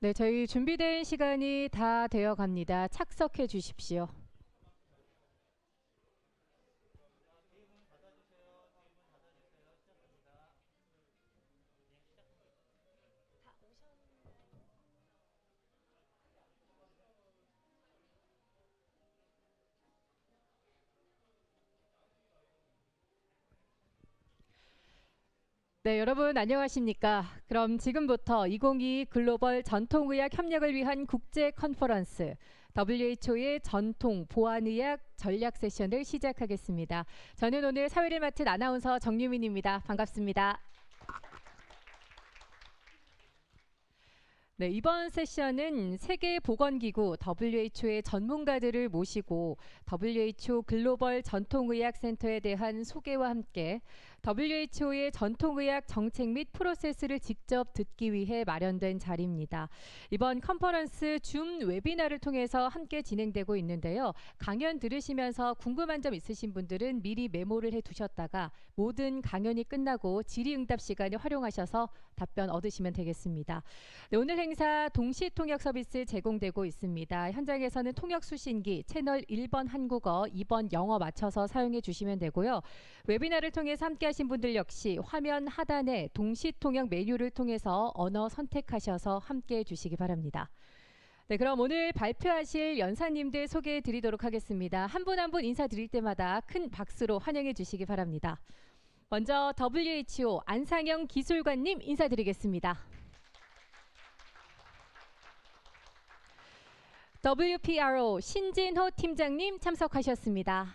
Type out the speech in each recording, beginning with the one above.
네, 저희 준비된 시간이 다 되어 갑니다. 착석해 주십시오. 네, 여러분 안녕하십니까? 그럼 지금부터 2022 글로벌 전통의학 협력을 위한 국제 컨퍼런스 WHO의 전통 보안의학 전략 세션을 시작하겠습니다. 저는 오늘 사회를 맡은 아나운서 정유민입니다. 반갑습니다. 네, 이번 세션은 세계보건기구 WHO의 전문가들을 모시고 WHO 글로벌 전통의학센터에 대한 소개와 함께 WHO의 전통의학 정책 및 프로세스를 직접 듣기 위해 마련된 자리입니다. 이번 컨퍼런스 줌 웨비나를 통해서 함께 진행되고 있는데요. 강연 들으시면서 궁금한 점 있으신 분들은 미리 메모를 해두셨다가 모든 강연이 끝나고 질의응답 시간을 활용하셔서 답변 얻으시면 되겠습니다. 네, 오늘 행사 동시 통역 서비스 제공되고 있습니다. 현장에서는 통역 수신기 채널 1번 한국어, 2번 영어 맞춰서 사용해 주시면 되고요. 웨비나를 통해서 함께 하신 분들 역시 화면 하단에 동시 통역 메뉴를 통해서 언어 선택하셔서 함께 해 주시기 바랍니다. 네, 그럼 오늘 발표하실 연사님들 소개해 드리도록 하겠습니다. 한 분 한 분 인사드릴 때마다 큰 박수로 환영해 주시기 바랍니다. 먼저 WHO 안상영 기술관님 인사드리겠습니다. WPRO 신진호 팀장님 참석하셨습니다.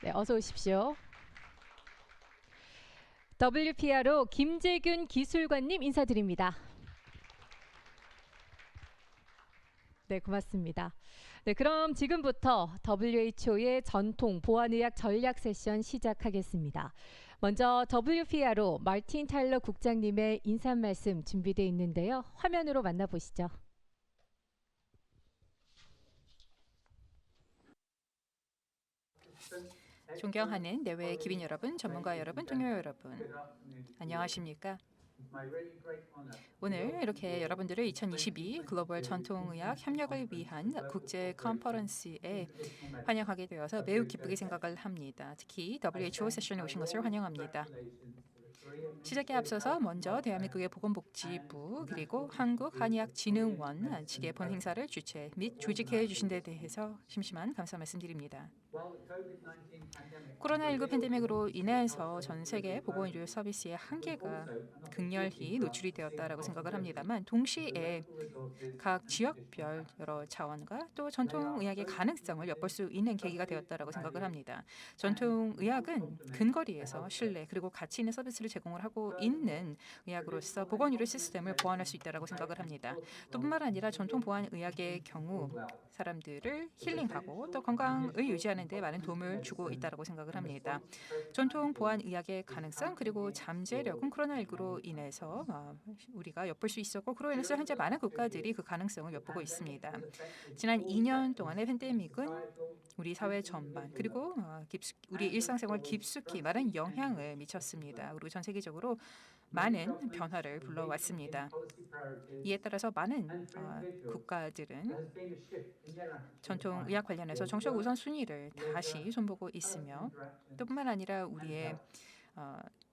네, 어서 오십시오. WPRO 김재균 기술관님 인사드립니다. 네, 고맙습니다. 네, 그럼 지금부터 WHO의 전통 보안의학 전략 세션 시작하겠습니다. 먼저 WPRO 마틴 타일러 국장님의 인사 말씀 준비되어 있는데요. 화면으로 만나보시죠. 존경하는 내외 기빈 여러분, 전문가 여러분, 동료 여러분, 안녕하십니까? 오늘 이렇게 여러분들을 2022 글로벌 전통의학 협력을 위한 국제 컨퍼런스에 환영하게 되어서 매우 기쁘게 생각을 합니다. 특히 WHO 세션에 오신 것을 환영합니다. 시작에 앞서서 먼저 대한민국의 보건복지부 그리고 한국한의학진흥원 측의 본 행사를 주최 및 조직해 주신 데 대해서 심심한 감사 말씀드립니다. 코로나19 팬데믹으로 인해서 전 세계 보건의료 서비스의 한계가 극렬히 노출이 되었다라고 생각을 합니다만 동시에 각 지역별 여러 자원과 또 전통의학의 가능성을 엿볼 수 있는 계기가 되었다라고 생각을 합니다. 전통의학은 근거리에서 신뢰 그리고 가치 있는 서비스를 제공을 하고 있는 의학으로서 보건의료 시스템을 보완할 수 있다라고 생각을 합니다. 또 뿐만 아니라 전통 보안의학의 경우 사람들을 힐링하고 또 건강을 유지하는 데 많은 도움을 주고 있다고 생각을 합니다. 전통 보안의학의 가능성 그리고 잠재력은 코로나19로 인해서 우리가 엿볼 수 있었고 그로 인해서 현재 많은 국가들이 그 가능성을 엿보고 있습니다. 지난 2년 동안의 팬데믹은 우리 사회 전반 그리고 우리 일상생활 깊숙이 많은 영향을 미쳤습니다. 그리고 전 세계적으로 많은 변화를 불러왔습니다. 이에 따라서 많은 국가들은 전통의학 관련해서 정책 우선순위를 다시 손보고 있으며 또 뿐만 아니라 우리의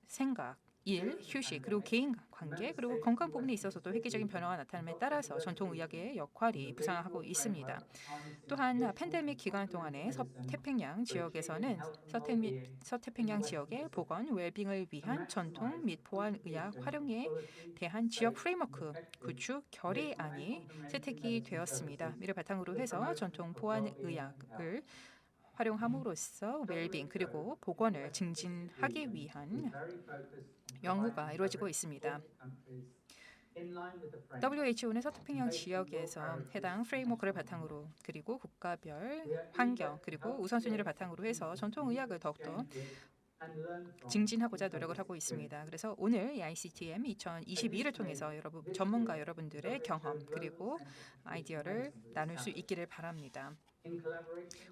생각, 일, 휴식, 그리고 개인 관계, 그리고 건강 부분에 있어서도 획기적인 변화가 나타남에 따라서 전통의학의 역할이 부상하고 있습니다. 또한 팬데믹 기간 동안에 서태평양 지역에서는 서태평양 지역의 보건, 웰빙을 위한 전통 및 보안의학 활용에 대한 지역 프레임워크 구축 결의안이 채택이 되었습니다. 이를 바탕으로 해서 전통 보안의학을 활용함으로써 웰빙 그리고 보건을 증진하기 위한 연구가 이루어지고 있습니다. WHO는 서태평양 지역에서 해당 프레임워크를 바탕으로 그리고 국가별 환경 그리고 우선순위를 바탕으로 해서 전통의학을 더욱더 증진하고자 노력을 하고 있습니다. 그래서 오늘 이 ICTM 2022를 통해서 전문가 여러분들의 경험 그리고 아이디어를 나눌 수 있기를 바랍니다.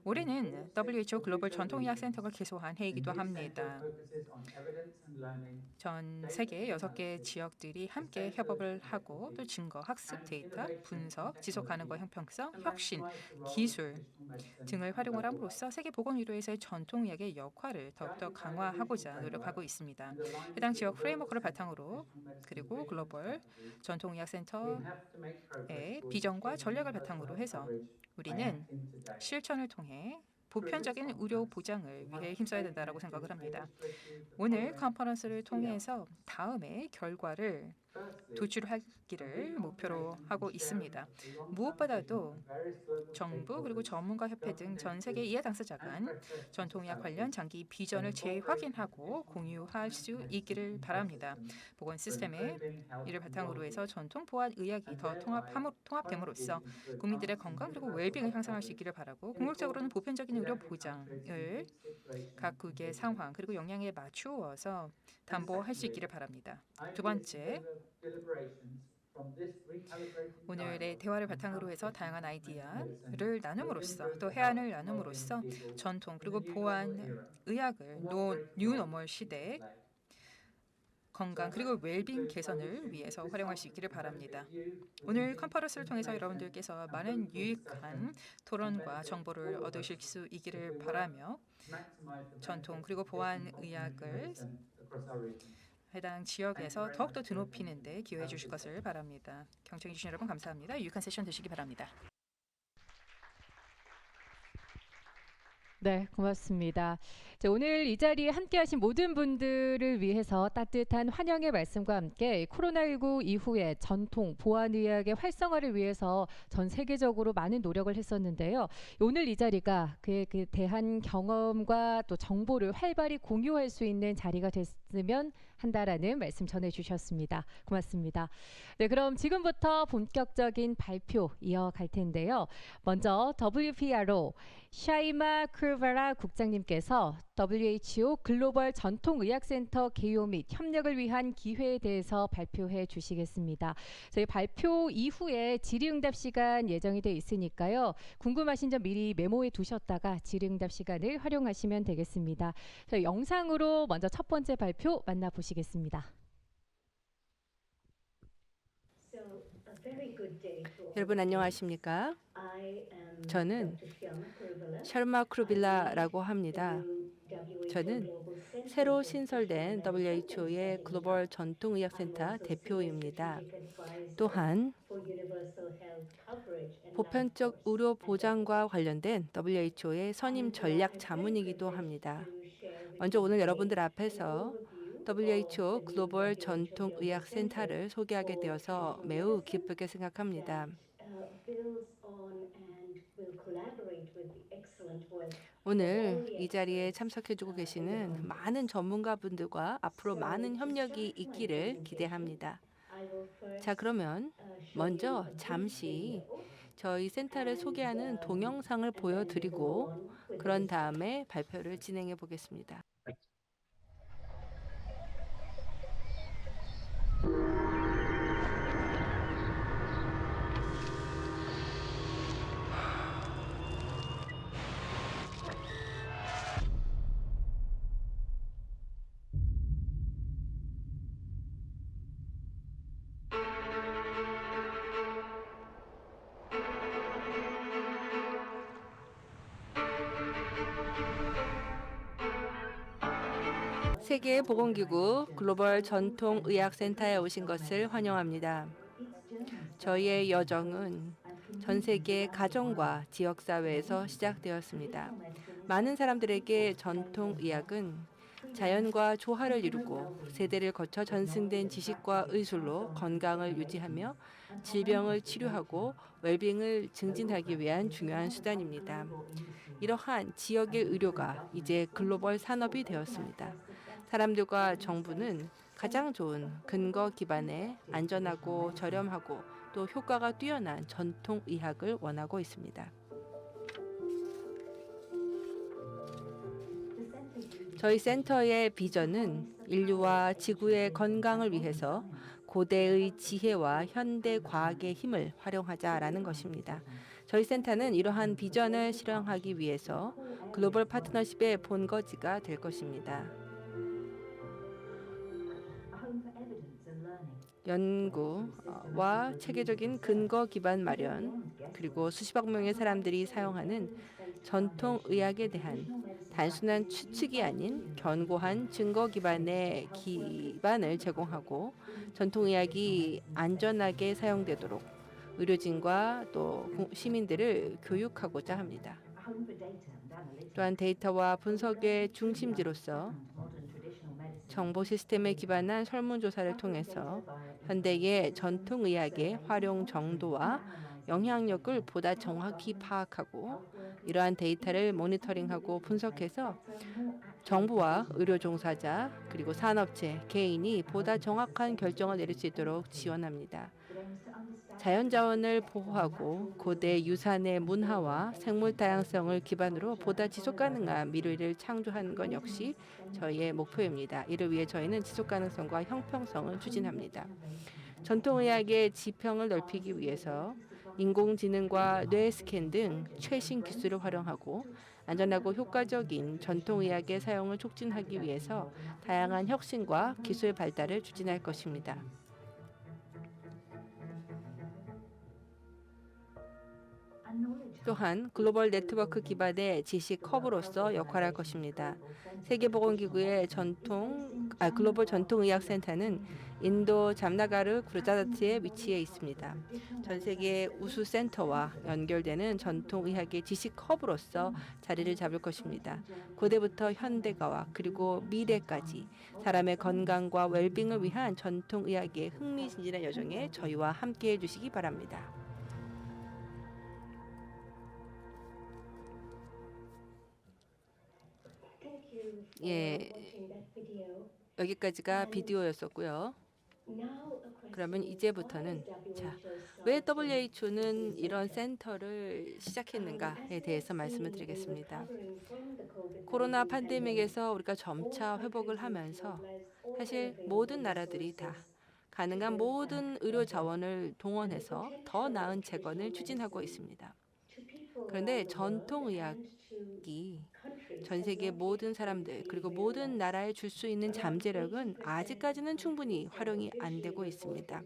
올해는 WHO 글로벌 전통의학센터가 개소한 해이기도 합니다. 전 세계 6개 지역들이 함께 협업을 하고 또 증거, 학습 데이터, 분석, 지속 가능과 형평성, 혁신, 기술 등을 활용을 함으로써 세계보건의료에서의 전통의학의 역할을 더욱더 강화하고자 노력하고 있습니다. 해당 지역 프레임워크를 바탕으로 그리고 글로벌 전통의학센터의 비전과 전략을 바탕으로 해서 우리는 실천을 통해 보편적인 의료 보장을 위해 힘써야 된다고 생각을 합니다. 오늘 컨퍼런스를 통해서 다음의 결과를 도출하기를 목표로 하고 있습니다. 무엇보다도 정부 그리고 전문가 협회 등 전 세계 이해 당사자 간 전통의학 관련 장기 비전을 재확인하고 공유할 수 있기를 바랍니다. 보건 시스템의 이를 바탕으로 해서 전통 보안 의학이 더 통합됨으로써 국민들의 건강 그리고 웰빙을 향상할 수 있기를 바라고 궁극적으로는 보편적인 의료 보장을 각국의 상황 그리고 역량에 맞추어서 담보할 수 있기를 바랍니다. 두 번째, 오늘의 대화를 바탕으로 해서 다양한 아이디어를 나눔으로써 또 해안을 나눔으로써 전통 그리고 보안 의학을 뉴 노멀 시대에 건강 그리고 웰빙 개선을 위해서 활용할 수 있기를 바랍니다. 오늘 컨퍼런스를 통해서 여러분들께서 많은 유익한 토론과 정보를 얻으실 수 있기를 바라며 전통 그리고 보안 의학을 해당 지역에서 더욱더 드높이는 데 기여해 주실 것을 바랍니다. 경청해 주신 여러분 감사합니다. 유익한 세션 되시기 바랍니다. 네, 고맙습니다. 자, 오늘 이 자리에 함께하신 모든 분들을 위해서 따뜻한 환영의 말씀과 함께 코로나19 이후에 전통 보안의학의 활성화를 위해서 전 세계적으로 많은 노력을 했었는데요. 오늘 이 자리가 그에 대한 경험과 또 정보를 활발히 공유할 수 있는 자리가 됐으면 한다라는 말씀 전해주셨습니다. 고맙습니다. 네, 그럼 지금부터 본격적인 발표 이어갈 텐데요. 먼저 WPRO 샤이마 크루바라 국장님께서 WHO 글로벌 전통의학센터 개요 및 협력을 위한 기회에 대해서 발표해 주시겠습니다. 저희 발표 이후에 질의응답 시간 예정이 돼 있으니까요. 궁금하신 점 미리 메모해 두셨다가 질의응답 시간을 활용하시면 되겠습니다. 저희 영상으로 먼저 첫 번째 발표 만나보시겠습니다. 여러분 안녕하십니까? 저는 샤르마 크루빌라라고 합니다. 저는 새로 신설된 WHO의 글로벌 전통의학센터 대표입니다. 또한 보편적 의료 보장과 관련된 WHO의 선임 전략 자문이기도 합니다. 먼저 오늘 여러분들 앞에서 WHO 글로벌 전통의학센터를 소개하게 되어서 매우 기쁘게 생각합니다. 오늘 이 자리에 참석해주고 계시는 많은 전문가분들과 앞으로 많은 협력이 있기를 기대합니다. 자, 그러면 먼저 잠시 저희 센터를 소개하는 동영상을 보여드리고 그런 다음에 발표를 진행해 보겠습니다. 세계보건기구 글로벌 전통의학센터에 오신 것을 환영합니다. 저희의 여정은 전 세계 가정과 지역사회에서 시작되었습니다. 많은 사람들에게 전통의학은 자연과 조화를 이루고 세대를 거쳐 전승된 지식과 의술로 건강을 유지하며 질병을 치료하고 웰빙을 증진하기 위한 중요한 수단입니다. 이러한 지역의 의료가 이제 글로벌 산업이 되었습니다. 사람들과 정부는 가장 좋은 근거 기반의 안전하고 저렴하고 또 효과가 뛰어난 전통의학을 원하고 있습니다. 저희 센터의 비전은 인류와 지구의 건강을 위해서 고대의 지혜와 현대 과학의 힘을 활용하자라는 것입니다. 저희 센터는 이러한 비전을 실현하기 위해서 글로벌 파트너십의 본거지가 될 것입니다. 연구와 체계적인 근거 기반 마련, 그리고 수십억 명의 사람들이 사용하는 전통 의학에 대한 단순한 추측이 아닌 견고한 증거 기반의 기반을 제공하고 전통 의학이 안전하게 사용되도록 의료진과 또 시민들을 교육하고자 합니다. 또한 데이터와 분석의 중심지로서 정보 시스템에 기반한 설문조사를 통해서 현대의 전통의학의 활용 정도와 영향력을 보다 정확히 파악하고 이러한 데이터를 모니터링하고 분석해서 정부와 의료 종사자 그리고 산업체, 개인이 보다 정확한 결정을 내릴 수 있도록 지원합니다. 자연자원을 보호하고 고대 유산의 문화와 생물 다양성을 기반으로 보다 지속가능한 미래를 창조하는 것 역시 저희의 목표입니다. 이를 위해 저희는 지속가능성과 형평성을 추진합니다. 전통의학의 지평을 넓히기 위해서 인공지능과 뇌 스캔 등 최신 기술을 활용하고 안전하고 효과적인 전통의학의 사용을 촉진하기 위해서 다양한 혁신과 기술 발달을 추진할 것입니다. 또한 글로벌 네트워크 기반의 지식 허브로서 역할할 것입니다. 세계보건기구의 글로벌 전통의학센터는 인도 잠나가르 구자라트에 위치해 있습니다. 전 세계 우수 센터와 연결되는 전통의학의 지식 허브로서 자리를 잡을 것입니다. 고대부터 현대가와 그리고 미래까지 사람의 건강과 웰빙을 위한 전통의학의 흥미진진한 여정에 저희와 함께해 주시기 바랍니다. 예, 여기까지가 비디오였었고요. 그러면 이제부터는 왜 WHO는 이런 센터를 시작했는가에 대해서 말씀을 드리겠습니다. 코로나 팬데믹에서 우리가 점차 회복을 하면서 사실 모든 나라들이 다 가능한 모든 의료 자원을 동원해서 더 나은 재건을 추진하고 있습니다. 그런데 전통의학이 전 세계 모든 사람들 그리고 모든 나라에 줄 수 있는 잠재력은 아직까지는 충분히 활용이 안 되고 있습니다.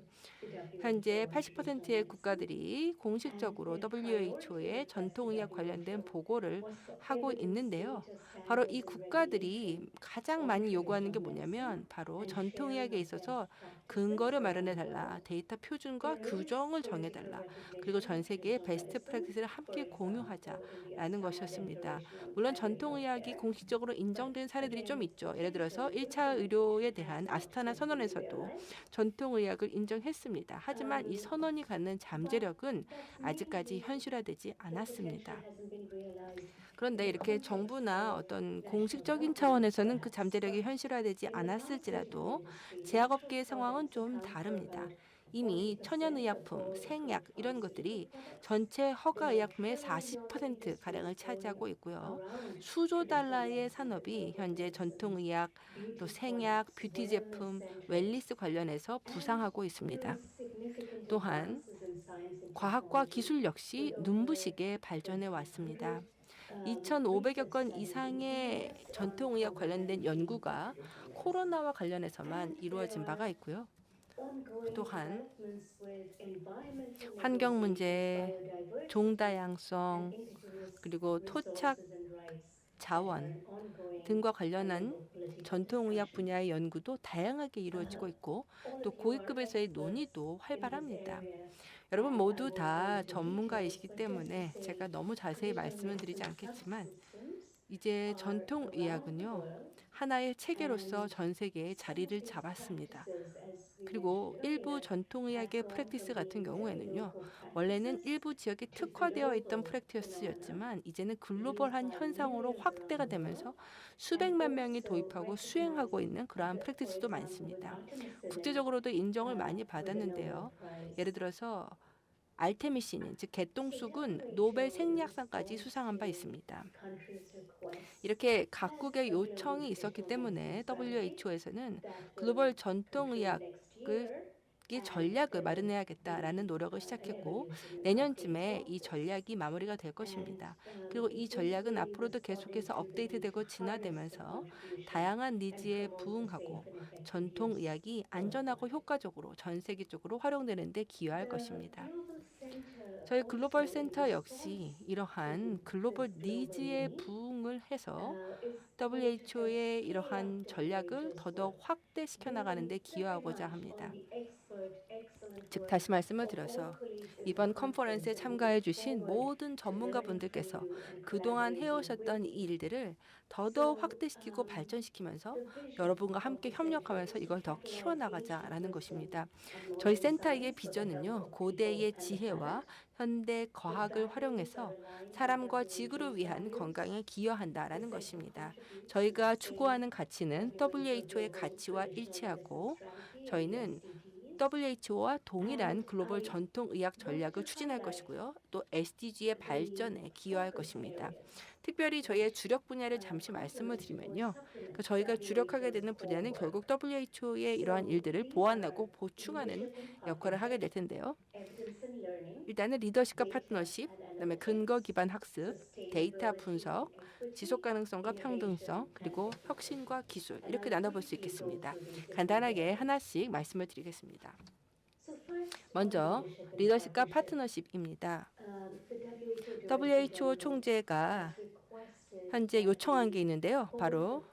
현재 80%의 국가들이 공식적으로 WHO의 전통의학 관련된 보고를 하고 있는데요. 바로 이 국가들이 가장 많이 요구하는 게 뭐냐면 바로 전통의학에 있어서 근거를 마련해달라, 데이터 표준과 규정을 정해달라, 그리고 전 세계의 베스트 프랙티스를 함께 공유하자라는 것이었습니다. 물론 전통의학이 공식적으로 인정된 사례들이 좀 있죠. 예를 들어서 1차 의료에 대한 아스타나 선언에서도 전통의학을 인정했습니다. 하지만 이 선언이 갖는 잠재력은 아직까지 현실화되지 않았습니다. 그런데 이렇게 정부나 어떤 공식적인 차원에서는 그 잠재력이 현실화되지 않았을지라도 제약업계의 상황은 좀 다릅니다. 이미 천연의약품, 생약 이런 것들이 전체 허가의약품의 40%가량을 차지하고 있고요. 수조 달러의 산업이 현재 전통의학, 또 생약, 뷰티 제품, 웰니스 관련해서 부상하고 있습니다. 또한 과학과 기술 역시 눈부시게 발전해 왔습니다. 2,500여 건 이상의 전통의학 관련된 연구가 코로나와 관련해서만 이루어진 바가 있고요. 또한 환경 문제, 종다양성, 그리고 토착 자원 등과 관련한 전통의학 분야의 연구도 다양하게 이루어지고 있고 또 고위급에서의 논의도 활발합니다. 여러분 모두 다 전문가이시기 때문에 제가 너무 자세히 말씀을 드리지 않겠지만 이제 전통의학은요 하나의 체계로서 전 세계에 자리를 잡았습니다. 그리고 일부 전통의학의 프랙티스 같은 경우에는요 원래는 일부 지역에 특화되어 있던 프랙티스였지만 이제는 글로벌한 현상으로 확대가 되면서 수백만 명이 도입하고 수행하고 있는 그러한 프랙티스도 많습니다. 국제적으로도 인정을 많이 받았는데요. 예를 들어서 알테미신, 즉 개똥쑥은 노벨 생리학상까지 수상한 바 있습니다. 이렇게 각국의 요청이 있었기 때문에 WHO에서는 글로벌 전통의학을 방역의 전략을 마련해야겠다라는 노력을 시작했고 내년쯤에 이 전략이 마무리가 될 것입니다. 그리고 이 전략은 앞으로도 계속해서 업데이트되고 진화되면서 다양한 니즈에 부응하고 전통의학이 안전하고 효과적으로 전 세계적으로 활용되는 데 기여할 것입니다. 저희 글로벌 센터 역시 이러한 글로벌 니즈에 부응을 해서 WHO의 이러한 전략을 더더욱 확대시켜 나가는 데 기여하고자 합니다. 즉 다시 말씀을 드려서 이번 컨퍼런스에 참가해 주신 모든 전문가분들께서 그동안 해오셨던 이 일들을 더더욱 확대시키고 발전시키면서 여러분과 함께 협력하면서 이걸 더 키워나가자라는 것입니다. 저희 센터의 비전은요. 고대의 지혜와 현대 과학을 활용해서 사람과 지구를 위한 건강에 기여한다라는 것입니다. 저희가 추구하는 가치는 WHO의 가치와 일치하고 저희는 WHO와 동일한 글로벌 전통의학 전략을 추진할 것이고요. 또 SDG의 발전에 기여할 것입니다. 특별히 저희의 주력 분야를 잠시 말씀을 드리면요. 저희가 주력하게 되는 분야는 결국 WHO의 이러한 일들을 보완하고 보충하는 역할을 하게 될 텐데요. 일단은 리더십과 파트너십, 그다음에 근거 기반 학습, 데이터 분석, 지속 가능성과 평등성, 그리고 혁신과 기술 이렇게 나눠볼 수 있겠습니다. 간단하게 하나씩 말씀을 드리겠습니다. 먼저 리더십과 파트너십입니다. WHO 총재가 현재 요청한 게 있는데요. 바로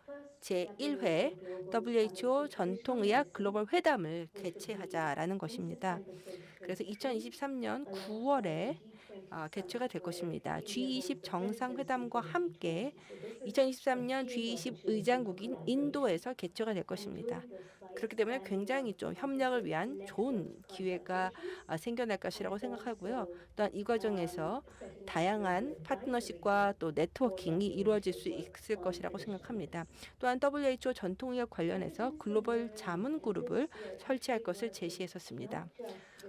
제1회 WHO 전통의학 글로벌 회담을 개최하자라는 것입니다. 그래서 2023년 9월에 개최가 될 것입니다. G20 정상회담과 함께 2023년 G20 의장국인 인도에서 개최가 될 것입니다. 그렇기 때문에 굉장히 좀 협력을 위한 좋은 기회가 생겨날 것이라고 생각하고요. 또한 이 과정에서 다양한 파트너십과 또 네트워킹이 이루어질 수 있을 것이라고 생각합니다. 또한 WHO 전통의학 관련해서 글로벌 자문 그룹을 설치할 것을 제시했었습니다.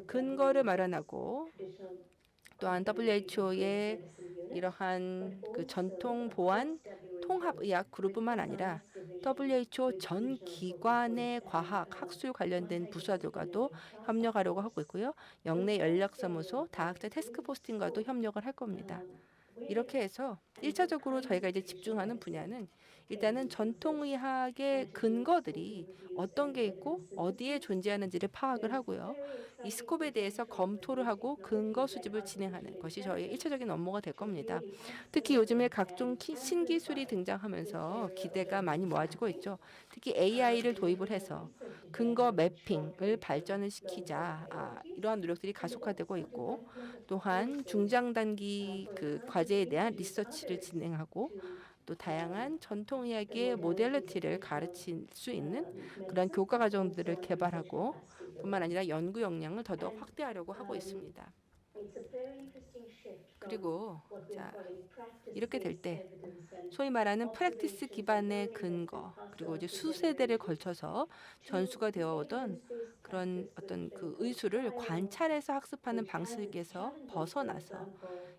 근거를 마련하고 또한 WHO의 이러한 그 전통 보완 통합의학 그룹뿐만 아니라 WHO 전 기관의 과학, 학술 관련된 부서들과도 협력하려고 하고 있고요. 영내 연락사무소, 다학자 태스크포스팅과도 협력을 할 겁니다. 이렇게 해서 1차적으로 저희가 이제 집중하는 분야는 일단은 전통의학의 근거들이 어떤 게 있고 어디에 존재하는지를 파악을 하고요. 이 스콥에 대해서 검토를 하고 근거 수집을 진행하는 것이 저희의 1차적인 업무가 될 겁니다. 특히 요즘에 각종 신기술이 등장하면서 기대가 많이 모아지고 있죠. 특히 AI를 도입을 해서 근거 매핑을 발전을 시키자 이러한 노력들이 가속화되고 있고 또한 중장 단기 그 과제에 대한 리서치를 진행하고 또 다양한 전통의학의 모델리티를 가르칠 수 있는 그런 교과 과정들을 개발하고 뿐만 아니라 연구 역량을 더더욱 확대하려고 하고 있습니다. 그리고 이렇게 될 때 소위 말하는 프랙티스 기반의 근거 그리고 이제 수세대를 걸쳐서 전수가 되어 오던 그런 어떤 그 의술을 관찰해서 학습하는 방식에서 벗어나서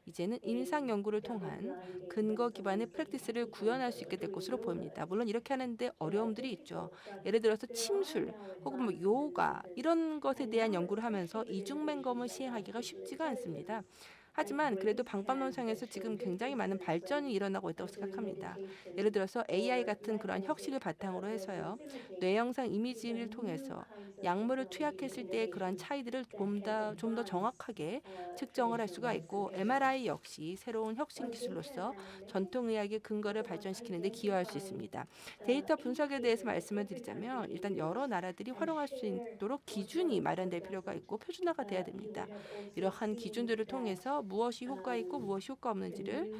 이제는 임상 연구를 통한 근거 기반의 프랙티스를 구현할 수 있게 될 것으로 보입니다. 물론 이렇게 하는데 어려움들이 있죠. 예를 들어서 침술 혹은 뭐 요가 이런 것에 대한 연구를 하면서 이중맹검을 시행하기가 쉽지가 않습니다. 하지만 그래도 방법론상에서 지금 굉장히 많은 발전이 일어나고 있다고 생각합니다. 예를 들어서 AI 같은 그러한 혁신을 바탕으로 해서요. 뇌영상 이미지를 통해서 약물을 투약했을 때의 그러한 차이들을 좀 더 정확하게 측정을 할 수가 있고 MRI 역시 새로운 혁신 기술로서 전통의학의 근거를 발전시키는 데 기여할 수 있습니다. 데이터 분석에 대해서 말씀을 드리자면 일단 여러 나라들이 활용할 수 있도록 기준이 마련될 필요가 있고 표준화가 돼야 됩니다. 이러한 기준들을 통해서 무엇이 효과 있고 무엇이 효과 없는지를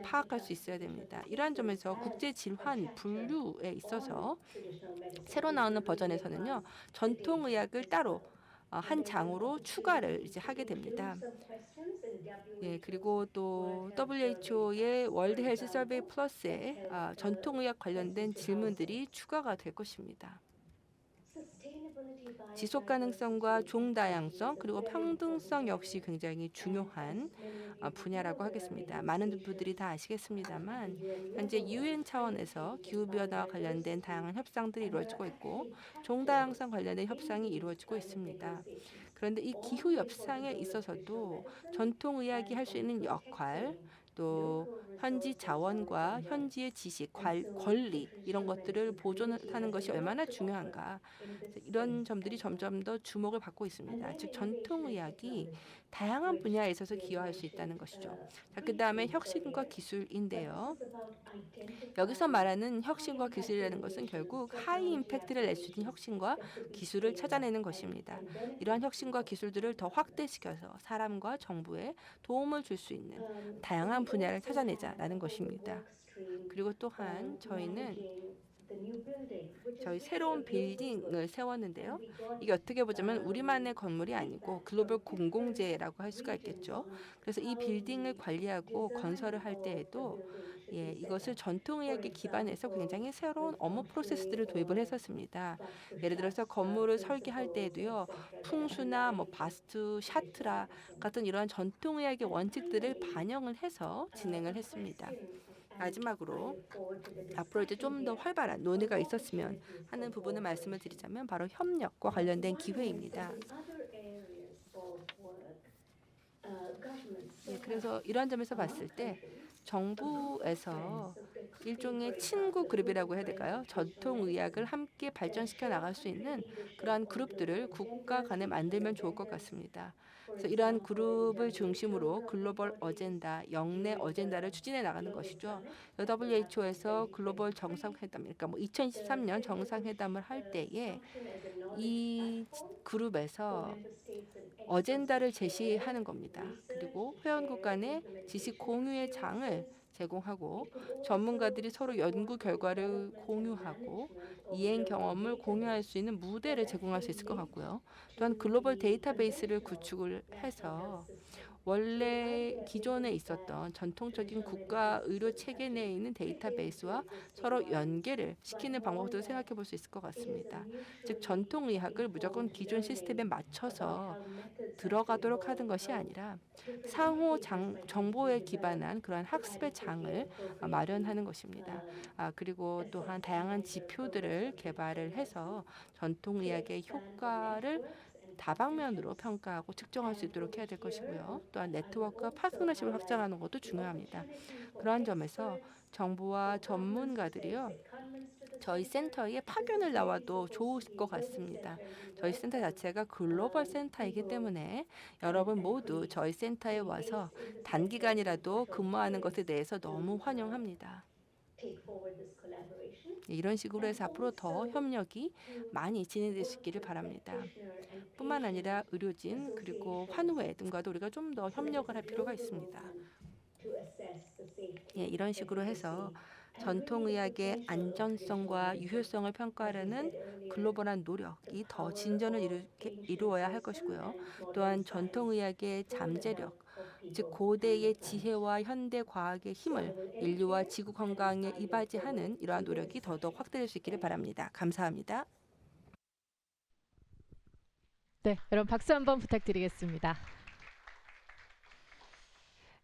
파악할 수 있어야 됩니다. 이러한 점에서 국제 질환 분류에 있어서 새로 나오는 버전에서는요. 전통의학을 따로 한 장으로 추가를 이제 하게 됩니다. 예, 그리고 또 WHO의 월드 헬스 서베이 플러스에 전통의학 관련된 질문들이 추가가 될 것입니다. 지속 가능성과 종다양성 그리고 평등성 역시 굉장히 중요한 분야라고 하겠습니다. 많은 분들이 다 아시겠습니다만 현재 UN 차원에서 기후 변화와 관련된 다양한 협상들이 이루어지고 있고 종다양성 관련된 협상이 이루어지고 있습니다. 그런데 이 기후 협상에 있어서도 전통 의학이 할 수 있는 역할 또 현지 자원과 현지의 지식, 권리 이런 것들을 보존하는 것이 얼마나 중요한가 이런 점들이 점점 더 주목을 받고 있습니다. 즉 전통의학이 다양한 분야에 있어서 기여할 수 있다는 것이죠. 자, 그다음에 혁신과 기술인데요. 여기서 말하는 혁신과 기술이라는 것은 결국 하이 임팩트를 낼 수 있는 혁신과 기술을 찾아내는 것입니다. 이러한 혁신과 기술들을 더 확대시켜서 사람과 정부에 도움을 줄 수 있는 다양한 분야를 찾아내자라는 것입니다. 그리고 또한 저희는 저희 새로운 빌딩을 세웠는데요. 이게 어떻게 보자면 우리만의 건물이 아니고 글로벌 공공재라고 할 수가 있겠죠. 그래서 이 빌딩을 관리하고 건설을 할 때에도 이것을 전통의학에 기반해서 굉장히 새로운 업무 프로세스들을 도입을 했었습니다. 예를 들어서 건물을 설계할 때에도요. 풍수나 바스트, 샤트라 같은 이러한 전통의학의 원칙들을 반영을 해서 진행을 했습니다. 마지막으로 앞으로 이제 좀 더 활발한 논의가 있었으면 하는 부분을 말씀을 드리자면 바로 협력과 관련된 기회입니다. 그래서 이러한 점에서 봤을 때 정부에서 일종의 친구 그룹이라고 해야 될까요? 전통의학을 함께 발전시켜 나갈 수 있는 그러한 그룹들을 국가 간에 만들면 좋을 것 같습니다. 그래서 이러한 그룹을 중심으로 글로벌 어젠다, 영내 어젠다를 추진해 나가는 것이죠. WHO에서 글로벌 정상회담, 그러니까 2023년 정상회담을 할 때에 이 그룹에서 어젠다를 제시하는 겁니다. 그리고 회원국 간의 지식 공유의 장을 제공하고 전문가들이 서로 연구 결과를 공유하고 이행 경험을 공유할 수 있는 무대를 제공할 수 있을 것 같고요. 또한 글로벌 데이터베이스를 구축을 해서 원래 기존에 있었던 전통적인 국가 의료 체계 내에 있는 데이터베이스와 서로 연계를 시키는 방법도 생각해 볼 수 있을 것 같습니다. 즉 전통 의학을 무조건 기존 시스템에 맞춰서 들어가도록 하는 것이 아니라 상호 정보에 기반한 그러한 학습의 장을 마련하는 것입니다. 그리고 또한 다양한 지표들을 개발을 해서 전통 의학의 효과를 다방면으로 평가하고 측정할 수 있도록 해야 될 것이고요. 또한 네트워크와 파트너십을 확장하는 것도 중요합니다. 그러한 점에서 정부와 전문가들이요. 저희 센터에 파견을 나와도 좋을 것 같습니다. 저희 센터 자체가 글로벌 센터이기 때문에 여러분 모두 저희 센터에 와서 단기간이라도 근무하는 것에 대해서 너무 환영합니다. 이런 식으로 해서 앞으로 더 협력이 많이 진행될 수 있기를 바랍니다. 뿐만 아니라 의료진 그리고 환우회 등과도 우리가 좀 더 협력을 할 필요가 있습니다. 이런 식으로 해서 전통의학의 안전성과 유효성을 평가하려는 글로벌한 노력이 더 진전을 이루어야 할 것이고요. 또한 전통의학의 잠재력, 즉 고대의 지혜와 현대 과학의 힘을 인류와 지구 건강에 이바지하는 이러한 노력이 더더욱 확대될 수 있기를 바랍니다. 감사합니다. 네, 여러분 박수 한번 부탁드리겠습니다.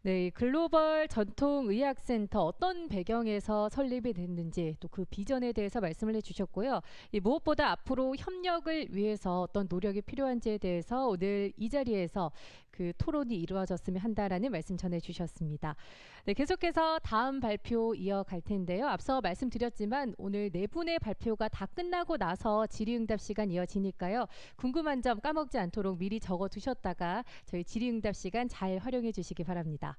네, 글로벌 전통의학센터 어떤 배경에서 설립이 됐는지 또 그 비전에 대해서 말씀을 해주셨고요. 무엇보다 앞으로 협력을 위해서 어떤 노력이 필요한지에 대해서 오늘 이 자리에서 그 토론이 이루어졌으면 한다라는 말씀 전해주셨습니다. 네, 계속해서 다음 발표 이어갈 텐데요. 앞서 말씀드렸지만 오늘 네 분의 발표가 다 끝나고 나서 질의응답 시간 이어지니까요. 궁금한 점 까먹지 않도록 미리 적어두셨다가 저희 질의응답 시간 잘 활용해 주시기 바랍니다.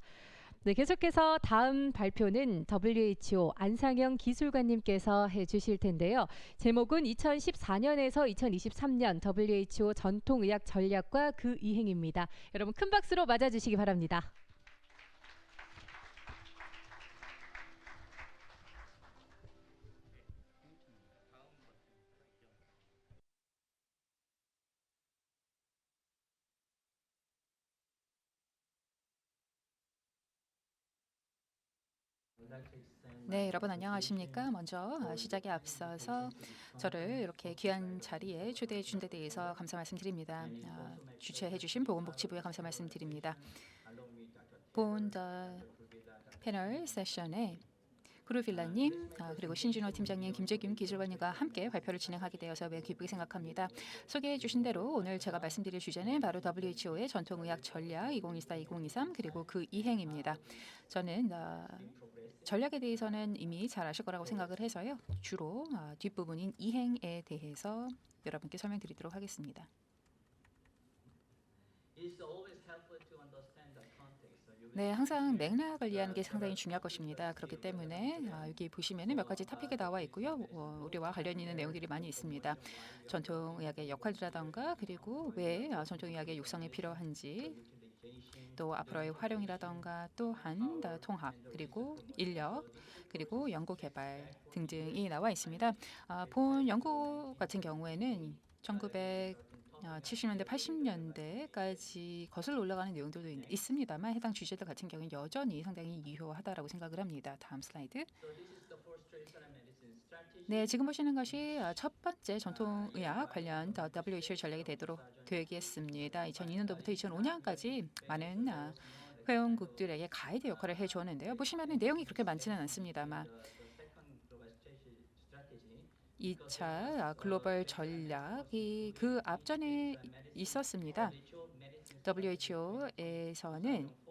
네, 계속해서 다음 발표는 WHO 안상영 기술관님께서 해주실 텐데요. 제목은 2014년에서 2023년 WHO 전통의학 전략과 그 이행입니다. 여러분 큰 박수로 맞아주시기 바랍니다. 네, 여러분 안녕하십니까? 먼저 시작에 앞서서 저를 이렇게 귀한 자리에 초대해 준 데 대해서 감사 말씀드립니다. 주최해 주신 보건복지부에 감사 말씀드립니다. 본 패널 세션에 구루빌라님 그리고 신진호 팀장님, 김재균 기술관님과 함께 발표를 진행하게 되어서 매우 기쁘게 생각합니다. 소개해 주신 대로 오늘 제가 말씀드릴 주제는 바로 WHO의 전통의학 전략 2024-2023 그리고 그 이행입니다. 저는 전략에 대해서는 이미 잘 아실 거라고 생각을 해서요. 주로 뒷부분인 이행에 대해서 여러분께 설명드리도록 하겠습니다. 네, 항상 맥락을 이해하는 게 상당히 중요할 것입니다. 그렇기 때문에 여기 보시면은 몇 가지 토픽이 나와 있고요. 우리와 관련 있는 내용들이 많이 있습니다. 전통의학의 역할이라던가 그리고 왜 전통의학의 육성이 필요한지 또 앞으로의 활용이라던가 또한 통합 그리고 인력 그리고 연구 개발 등등이 나와 있습니다. 본 연구 같은 경우에는 1970년대, 80년대까지 거슬러 올라가는 내용들도 있습니다만 해당 주제들 같은 경우는 여전히 상당히 유효하다라고 생각을 합니다. 다음 슬라이드. 네, 지금 보시는 것이 첫 번째 전통의학 관련 WHO 전략이 되도록 계획했습니다. 2002년도부터 2005년까지 많은 회원국들에게 가이드 역할을 해주었는데요. 보시면 내용이 그렇게 많지는 않습니다만 2차 글로벌 전략이 그 앞전에 있었습니다. WHO에서는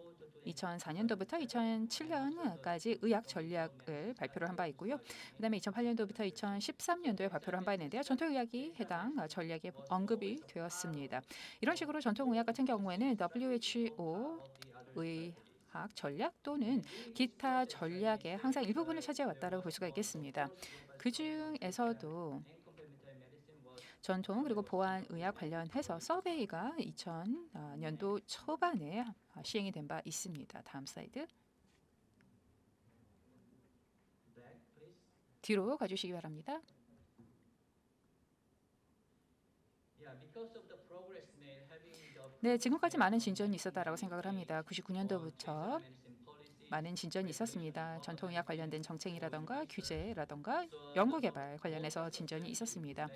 2004년도부터 2007년까지 의학 전략을 발표를 한 바 있고요. 그다음에 2008년도부터 2013년도에 발표를 한 바 있는데요. 전통의학이 해당 전략에 언급이 되었습니다. 이런 식으로 전통의학 같은 경우에는 WHO 의학 전략 또는 기타 전략의 항상 일부분을 차지해왔다고 볼 수가 있겠습니다. 그 중에서도 전통 그리고 보안의학 관련해서 서베이가 2000년도 초반에 시행이 된 바 있습니다. 다음 슬라이드. 뒤로 가주시기 바랍니다. 네, 지금까지 많은 진전이 있었다라고 생각을 합니다. 99년도부터 많은 진전이 있었습니다. 전통의학 관련된 정책이라던가 규제라던가 연구개발 관련해서 진전이 있었습니다.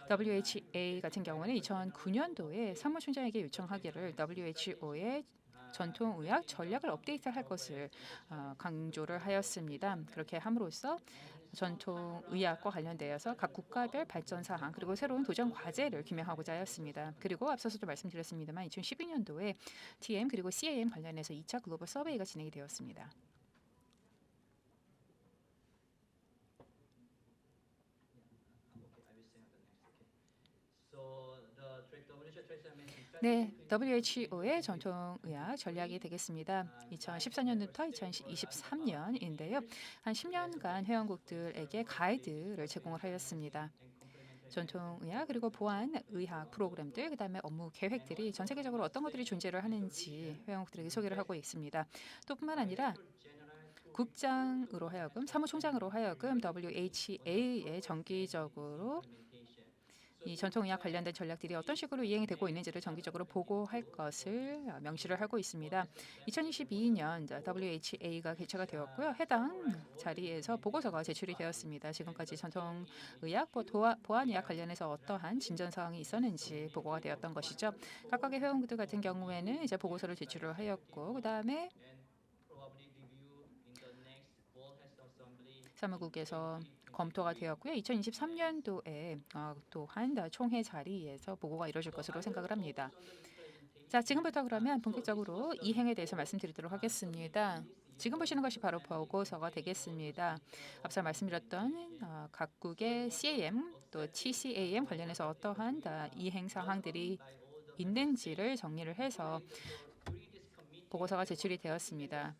WHA 같은 경우는 2009년도에 사무총장에게 요청하기를 WHO의 전통의학 전략을 업데이트할 것을 강조를 하였습니다. 그렇게 함으로써 전통의학과 관련되어서 각 국가별 발전 사항 그리고 새로운 도전 과제를 규명하고자 하였습니다. 그리고 앞서서도 말씀드렸습니다만 2012년도에 TM 그리고 CAM 관련해서 2차 글로벌 서베이가 진행이 되었습니다. 네, WHO의 전통의학 전략이 되겠습니다. 2014년부터 2023년인데요. 한 10년간 회원국들에게 가이드를 제공을 하였습니다. 전통의학 그리고 보안의학 프로그램들 그다음에 업무 계획들이 전 세계적으로 어떤 것들이 존재를 하는지 회원국들에게 소개를 하고 있습니다. 또 뿐만 아니라 국장으로 하여금 사무총장으로 하여금 WHA에 정기적으로 이 전통의학 관련된 전략들이 어떤 식으로 이행이 되고 있는지를 정기적으로 보고할 것을 명시를 하고 있습니다. 2022년 WHA가 개최가 되었고요. 해당 자리에서 보고서가 제출이 되었습니다. 지금까지 전통의학, 보안의학 관련해서 어떠한 진전 사항이 있었는지 보고가 되었던 것이죠. 각각의 회원국들 같은 경우에는 이제 보고서를 제출을 하였고 그다음에 사무국에서 검토가 되었고요. 2023년도에 또한 총회 자리에서 보고가 이루어질 것으로 생각을 합니다. 자, 지금부터 그러면 본격적으로 이행에 대해서 말씀드리도록 하겠습니다. 지금 보시는 것이 바로 보고서가 되겠습니다. 앞서 말씀드렸던 각국의 CAM 또 TCAM 관련해서 어떠한 이행 사항들이 있는지를 정리를 해서 보고서가 제출이 되었습니다.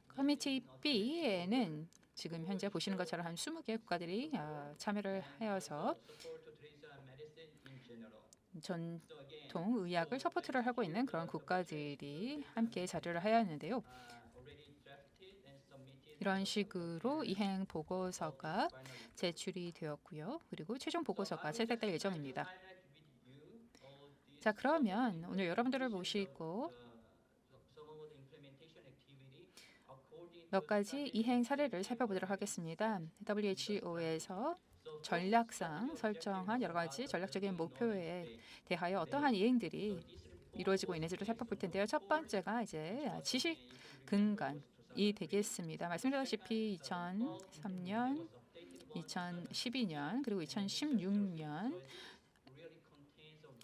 커미티 B에는 지금 현재 보시는 것처럼 한 20개 국가들이 참여를 하여서 전통의학을 서포트를 하고 있는 그런 국가들이 함께 자료를 하였는데요. 이런 식으로 이행 보고서가 제출이 되었고요. 그리고 최종 보고서가 채택될 예정입니다. 자, 그러면 오늘 여러분들을 모시고 몇 가지 이행 사례를 살펴보도록 하겠습니다. WHO에서 전략상 설정한 여러 가지 전략적인 목표에 대하여 어떠한 이행들이 이루어지고 있는지를 살펴볼 텐데요. 첫 번째가 이제 지식 근간이 되겠습니다. 말씀드렸다시피 2003년, 2012년 그리고 2016년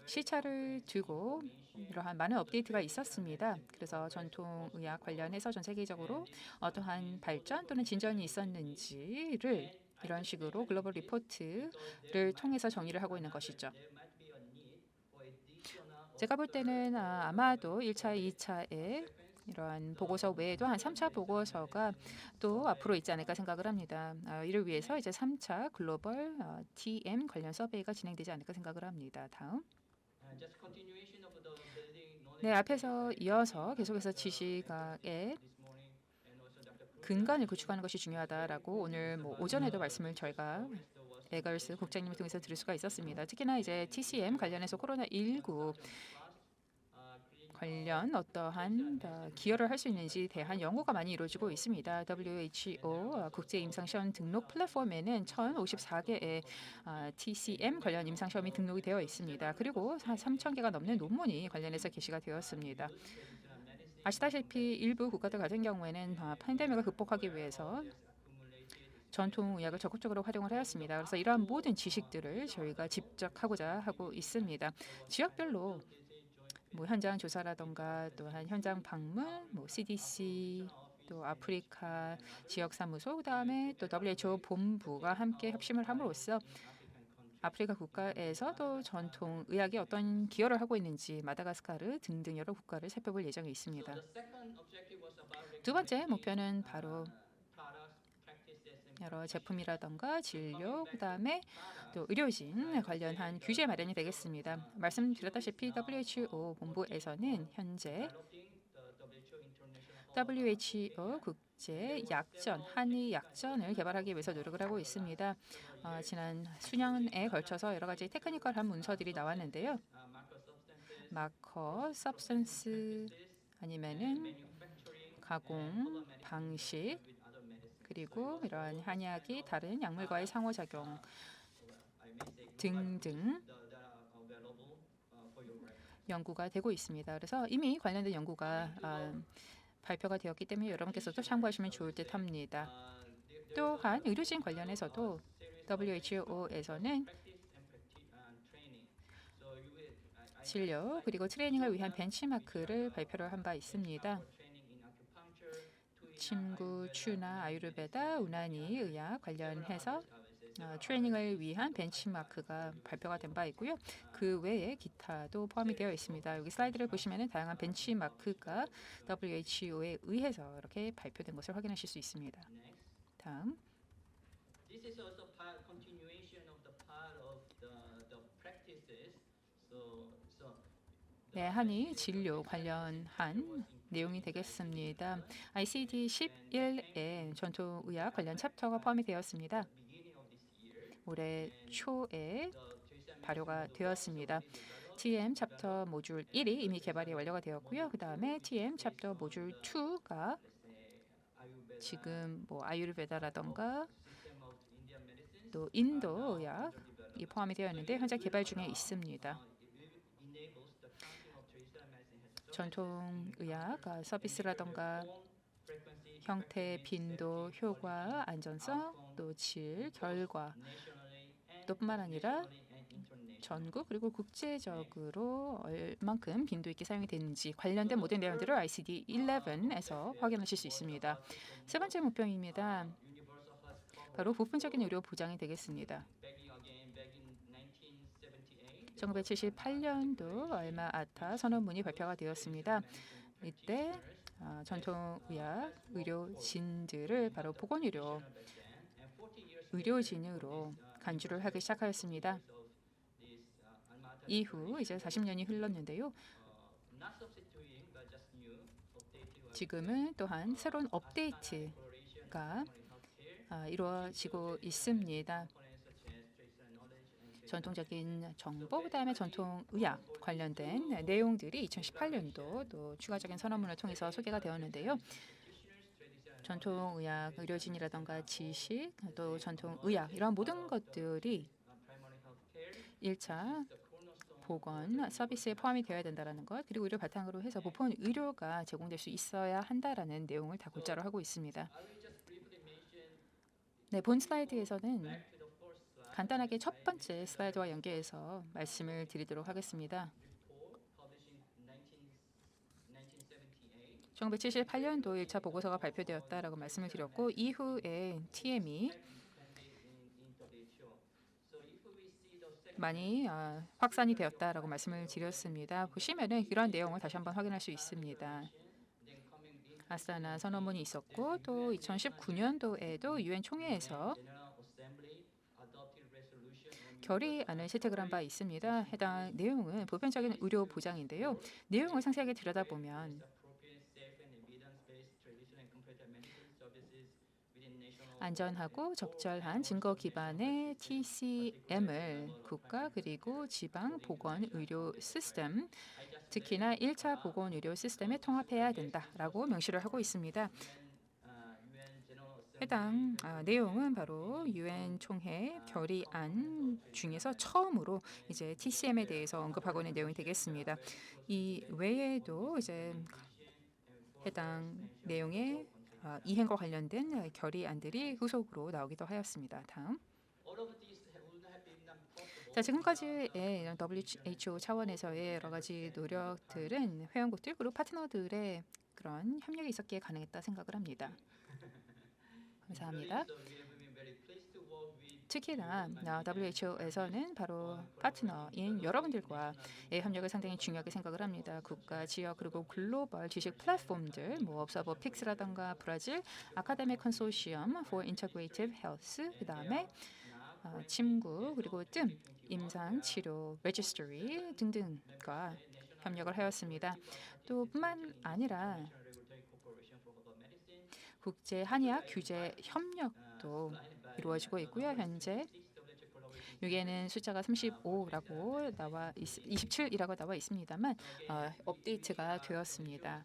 시차를 두고 이러한 많은 업데이트가 있었습니다. 그래서 전통의학 관련해서 전 세계적으로 어떠한 발전 또는 진전이 있었는지를 이런 식으로 글로벌 리포트를 통해서 정의를 하고 있는 것이죠. 제가 볼 때는 아마도 1차, 2차에 이러한 보고서 외에도 한 3차 보고서가 또 앞으로 있지 않을까 생각을 합니다. 이를 위해서 이제 3차 글로벌 TM 관련 서베이가 진행되지 않을까 생각을 합니다. 다음. 네, 앞에서 이어서 계속해서 지식의 근간을 구축하는 것이 중요하다라고 오늘 오전에도 말씀을 저희가 에걸스 국장님을 통해서 들을 수가 있었습니다. 특히나 이제 TCM 관련해서 코로나19 관련 어떠한 기여를 할 수 있는지 대한 연구가 많이 이루어지고 있습니다. WHO 국제 임상시험 등록 플랫폼에는 1,054개의 TCM 관련 임상시험이 등록이 되어 있습니다. 그리고 3,000개가 넘는 논문이 관련해서 게시가 되었습니다. 아시다시피 일부 국가들 같은 경우에는 팬데믹을 극복하기 위해서 전통의학을 적극적으로 활용을 하였습니다. 그래서 이러한 모든 지식들을 저희가 집적하고자 하고 있습니다. 지역별로 현장 조사라던가 또한 현장 방문, CDC, 또 아프리카 지역 사무소, 그다음에 또 WHO 본부가 함께 협심을 함으로써 아프리카 국가에서도 전통 의학에 어떤 기여를 하고 있는지 마다가스카르 등등 여러 국가를 살펴볼 예정이 있습니다. 두 번째 목표는 바로 여러 제품이라던가 진료, 그다음에 또 의료진 관련한 규제 마련이 되겠습니다. 말씀드렸다시피 WHO 본부에서는 현재 WHO 국제 약전, 한의 약전을 개발하기 위해서 노력을 하고 있습니다. 지난 수년에 걸쳐서 여러 가지 테크니컬한 문서들이 나왔는데요. 마커, 서브스턴스 아니면은 가공 방식 그리고 이러한 한약이 다른 약물과의 상호작용 등등 연구가 되고 있습니다. 그래서 이미 관련된 연구가 발표가 되었기 때문에 여러분께서도 참고하시면 좋을 듯합니다. 또한 의료진 관련해서도 WHO에서는 진료 그리고 트레이닝을 위한 벤치마크를 발표를 한 바 있습니다. 침구, 추나 아유르베다, 우나니 의학 관련해서 트레이닝을 위한 벤치마크가 발표가 된 바 있고요. 그 외에 기타도 포함이 되어 있습니다. 여기 슬라이드를 보시면 다양한 벤치마크가 WHO에 의해서 이렇게 발표된 것을 확인하실 수 있습니다. 다음. 네, 한의 진료 관련한 내용이 되겠습니다. ICD-11에 전통의학 관련 챕터가 포함이 되었습니다. 올해 초에 발효가 되었습니다. TM 챕터 모듈 1이 이미 개발이 완료가 되었고요. 그 다음에 TM 챕터 모듈 2가 지금 아유르베다라던가 또 인도 의학이 포함이 되어 있는데 현재 개발 중에 있습니다. 전통의학 서비스라던가 형태, 빈도, 효과, 안전성, 또 질, 결과 또 뿐만 아니라 전국 그리고 국제적으로 얼만큼 빈도 있게 사용이 되는지 관련된 모든 내용들을 ICD-11에서 확인하실 수 있습니다. 세 번째 목표입니다. 바로 부분적인 의료 보장이 되겠습니다. 1978년도 얼마 아타 선언문이 발표가 되었습니다. 이때 전통의학 의료진들을 바로 보건의료 의료진으로 간주를 하기 시작하였습니다. 이후 이제 40년이 흘렀는데요. 지금은 또한 새로운 업데이트가 이루어지고 있습니다. 전통적인 정보, 그다음에 전통의학 관련된 내용들이 2018년도 또 추가적인 선언문을 통해서 소개가 되었는데요. 전통의학 의료진이라던가 지식, 또 전통의학 이런 모든 것들이 1차 보건 서비스에 포함이 되어야 된다는 것, 그리고 의료 바탕으로 해서 보건 의료가 제공될 수 있어야 한다라는 내용을 다 골자로 하고 있습니다. 네, 본 슬라이드에서는 간단하게 첫 번째 슬라이드와 연계해서 말씀을 드리도록 하겠습니다. 1978년도 1차 보고서가 발표되었다라고 말씀을 드렸고 이후에 TM이 많이 확산이 되었다라고 말씀을 드렸습니다. 보시면은 이런 내용을 다시 한번 확인할 수 있습니다. 아스타나 선언문이 있었고 또 2019년도에도 유엔 총회에서 결의안을 채택을 한 바 있습니다. 해당 내용은 보편적인 의료 보장인데요. 내용을 상세하게 들여다보면 안전하고 적절한 증거 기반의 TCM을 국가 그리고 지방 보건 의료 시스템, 특히나 1차 보건 의료 시스템에 통합해야 된다라고 명시를 하고 있습니다. 해당 내용은 바로 유엔 총회 결의안 중에서 처음으로 이제 TCM에 대해서 언급하고 있는 내용이 되겠습니다. 이 외에도 이제 해당 내용의 이행과 관련된 결의안들이 후속으로 나오기도 하였습니다. 다음. 자, 지금까지의 WHO 차원에서의 여러 가지 노력들은 회원국들 그리고 파트너들의 그런 협력이 있었기에 가능했다 생각을 합니다. 감사합니다. 특히나 WHO에서는 바로 파트너인 여러분들과의 협력을 상당히 중요하게 생각을 합니다. 국가, 지역 그리고 글로벌 지식 플랫폼들, 뭐 업서버 픽스라던가 브라질 아카데믹 컨소시엄 for Integrative Health, 그다음에 침구 그리고 뜸 임상 치료 레지스터리 등등과 협력을 하였습니다. 또 뿐만 아니라 국제 한의학 규제 협력도 이루어지고 있고요. 현재 여기에는 숫자가 35라고 27이라고 나와 있습니다만 업데이트가 되었습니다.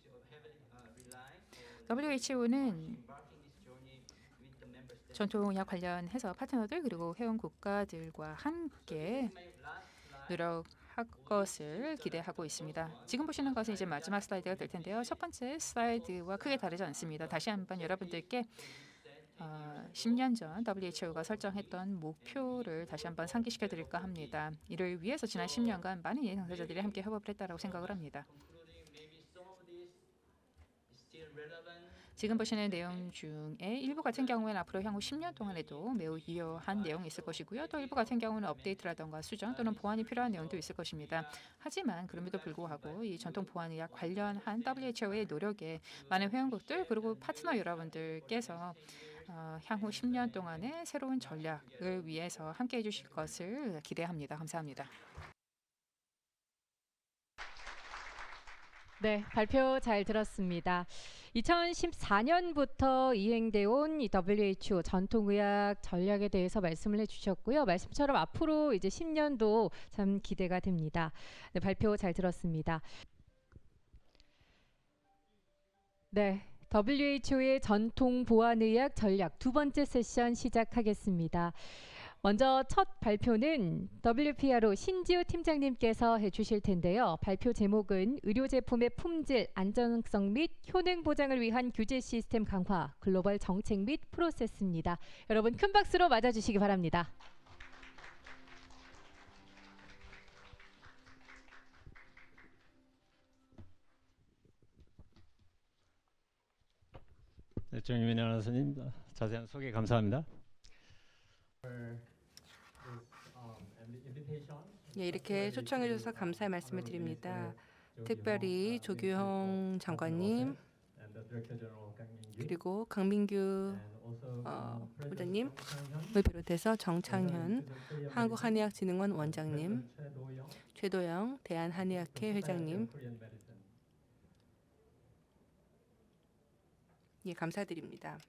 WHO는 전통의학 관련해서 파트너들 그리고 회원 국가들과 함께 노력할 것을 기대하고 있습니다. 지금 보시는 것은 이제 마지막 슬라이드가 될 텐데요. 첫 번째 슬라이드와 크게 다르지 않습니다. 다시 한번 여러분들께 10년 전 WHO가 설정했던 목표를 다시 한번 상기시켜 드릴까 합니다. 이를 위해서 지난 10년간 많은 예행 당사자들이 함께 협업을 했다고 생각을 합니다. 지금 보시는 내용 중에 일부 같은 경우에는 앞으로 향후 10년 동안에도 매우 유효한 내용이 있을 것이고요. 또 일부 같은 경우는 업데이트라던가 수정 또는 보완이 필요한 내용도 있을 것입니다. 하지만 그럼에도 불구하고 이 전통 보안의학 관련한 WHO의 노력에 많은 회원국들 그리고 파트너 여러분들께서 향후 10년 동안의 새로운 전략을 위해서 함께해 주실 것을 기대합니다. 감사합니다. 네, 발표 잘 들었습니다. 2014년부터 이행돼 온 이 WHO 전통의학 전략에 대해서 말씀을 해주셨고요. 말씀처럼 앞으로 이제 10년도 참 기대가 됩니다. 네, 발표 잘 들었습니다. 네, WHO의 전통 보안의학 전략 두 번째 세션 시작하겠습니다. 먼저 첫 발표는 WPRO 신지우 팀장님께서 해주실 텐데요. 발표 제목은 의료제품의 품질, 안전성 및 효능 보장을 위한 규제 시스템 강화, 글로벌 정책 및 프로세스입니다. 여러분 큰 박수로 맞아주시기 바랍니다. 네, 정유민 아나운서님 자세한 소개 감사합니다. 예, 이렇게 초청해 주셔서 감사의 말씀을 드립니다. 특별히 조규형 장관님 그리고 강민규 부장님을 비롯해서 정창현 한국한의학진흥원 원장님, 최도영 대한한의학회 회장님, 예, 감사드립니다.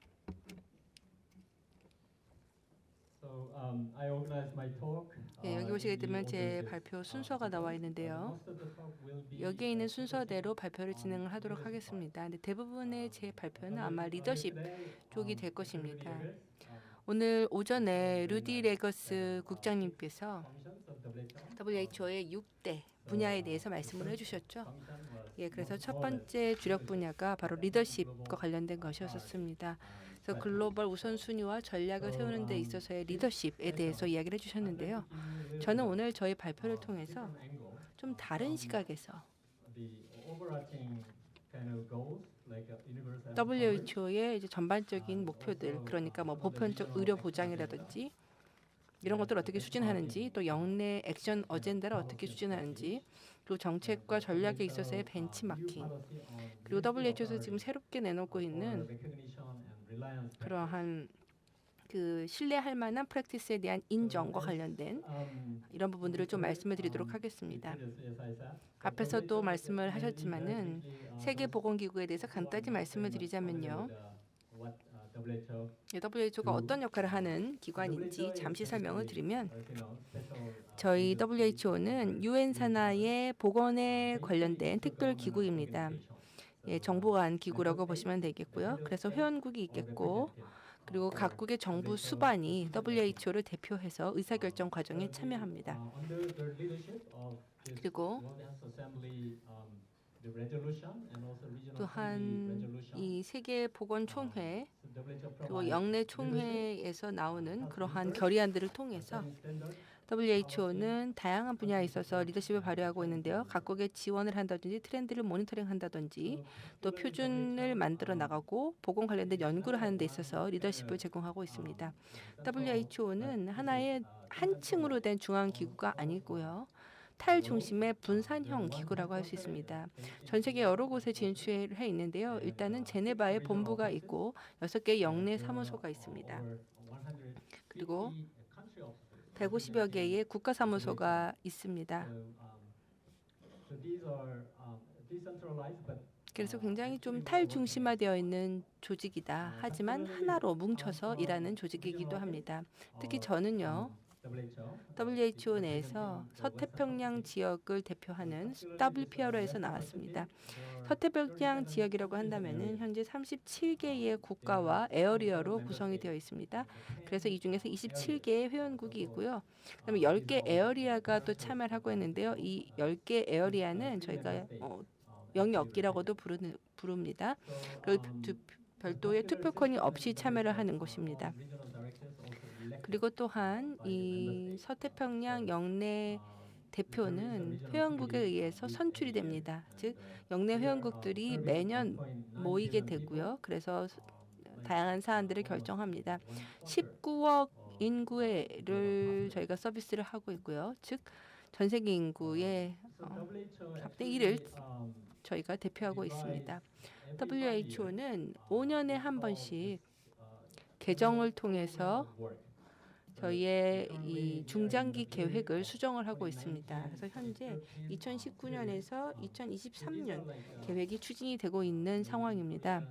예, 여기 보시게 되면 제 발표 순서가 나와 있는데요. 여기에 있는 순서대로 발표를 진행을 하도록 하겠습니다. 근데 대부분의 제 발표는 아마 리더십 쪽이 될 것입니다. 오늘 오전에 루디 레거스 국장님께서 WHO의 6대 분야에 대해서 말씀을 해주셨죠. 예, 그래서 첫 번째 주력 분야가 바로 리더십과 관련된 것이었습니다. 그래서 글로벌 우선순위와 전략을 세우는 데 있어서의 리더십에 대해서 이야기를 해주셨는데요. 저는 오늘 저희 발표를 통해서 좀 다른 시각에서 WHO의 이제 전반적인 목표들, 그러니까 뭐 보편적 의료 보장이라든지 이런 것들을 어떻게 추진하는지, 또 영내 액션 어젠다를 어떻게 추진하는지, 그리고 정책과 전략에 있어서의 벤치마킹, 그리고 WHO에서 지금 새롭게 내놓고 있는 그러한 그 신뢰할 만한 프랙티스에 대한 인정과 관련된 이런 부분들을 좀 말씀을 드리도록 하겠습니다. 앞에서도 말씀을 하셨지만은 세계보건기구에 대해서 간단히 말씀을 드리자면요. WHO가 어떤 역할을 하는 기관인지 잠시 설명을 드리면, 저희 WHO는 유엔 산하의 보건에 관련된 특별 기구입니다. 예, 정보관 기구라고 보시면 되겠고요. 그래서 회원국이 있겠고, 그리고 각국의 정부 수반이 WHO를 대표해서 의사결정 과정에 참여합니다. 그리고 또한 이 세계 보건 총회 그리고 영내 총회에서 나오는 그러한 결의안들을 통해서 WHO는 다양한 분야에 있어서 리더십을 발휘하고 있는데요. 각국의 지원을 한다든지 트렌드를 모니터링한다든지 또 표준을 만들어 나가고 보건 관련된 연구를 하는 데 있어서 리더십을 제공하고 있습니다. WHO는 하나의 한 층으로 된 중앙 기구가 아니고요. 탈중심의 분산형 기구라고 할 수 있습니다. 전 세계 여러 곳에 진출해 있는데요. 일단은 제네바에 본부가 있고 6개의 영내 사무소가 있습니다. 그리고 150여 개의 국가 사무소가 있습니다. 그래서 굉장히 좀 탈중심화되어 있는 조직이다. 하지만 하나로 뭉쳐서 일하는 조직이기도 합니다. 특히 저는요. WHO 내에서 서태평양 지역을 대표하는 WPRO에서 나왔습니다. 서태평양 지역이라고 한다면은 현재 37개의 국가와 에어리어로 구성이 되어 있습니다. 그래서 이 중에서 27개의 회원국이 있고요. 그다음에 10개 에어리아가 또 참여를 하고 있는데요. 이 10개 에어리아는 저희가 영역이라고도 부릅니다. 그리고 별도의 투표권이 없이 참여를 하는 곳입니다. 그리고 또한 이 서태평양 영내 대표는 회원국에 의해서 선출이 됩니다. 즉 영내 회원국들이 매년 모이게 되고요. 그래서 다양한 사안들을 결정합니다. 19억 인구를 저희가 서비스를 하고 있고요. 즉 전 세계 인구의 4분의 1을 저희가 대표하고 있습니다. WHO는 5년에 한 번씩 개정을 통해서 저희의 이 중장기 계획을 수정을 하고 있습니다. 그래서 현재 2019년에서 2023년 계획이 추진이 되고 있는 상황입니다.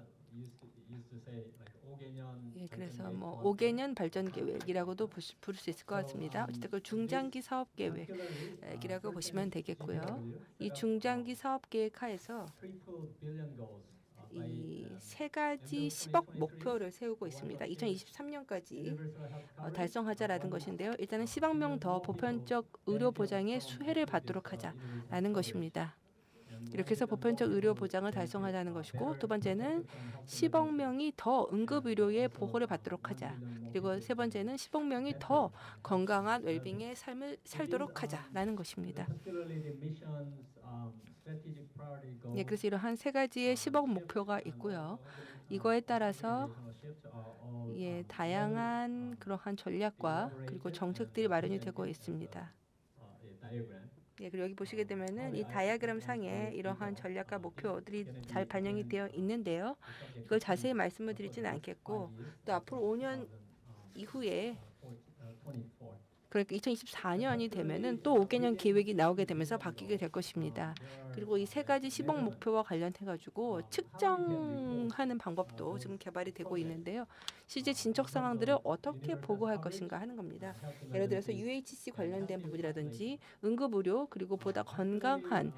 예, 그래서 뭐 5개년 발전 계획이라고도 부를 수 있을 것 같습니다. 어쨌든 그 중장기 사업 계획이라고 보시면 되겠고요. 이 중장기 사업 계획 하에서 이 세 가지 10억 목표를 세우고 있습니다. 2023년까지 달성하자라는 것인데요. 일단은 10억 명 더 보편적 의료 보장의 수혜를 받도록 하자라는 것입니다. 이렇게 해서 보편적 의료 보장을 달성하자는 것이고, 두 번째는 10억 명이 더 응급 의료의 보호를 받도록 하자. 그리고 세 번째는 10억 명이 더 건강한 웰빙의 삶을 살도록 하자라는 것입니다. 예, 그래서 이러한 세 가지의 10억 목표가 있고요. 이거에 따라서 예, 다양한 그러한 전략과 그리고 정책들이 마련이 되고 있습니다. 예, 그리고 여기 보시게 되면은 이 다이아그램 상에 이러한 전략과 목표들이 잘 반영이 되어 있는데요. 이걸 자세히 말씀을 드리지는 않겠고, 또 앞으로 5년 이후에 그러니까 2024년이 되면은 또 5개년 계획이 나오게 되면서 바뀌게 될 것입니다. 그리고 이 세 가지 시범 목표와 관련해 가지고 측정하는 방법도 지금 개발이 되고 있는데요. 실제 진척 상황들을 어떻게 보고할 것인가 하는 겁니다. 예를 들어서 UHC 관련된 부분이라든지 응급의료 그리고 보다 건강한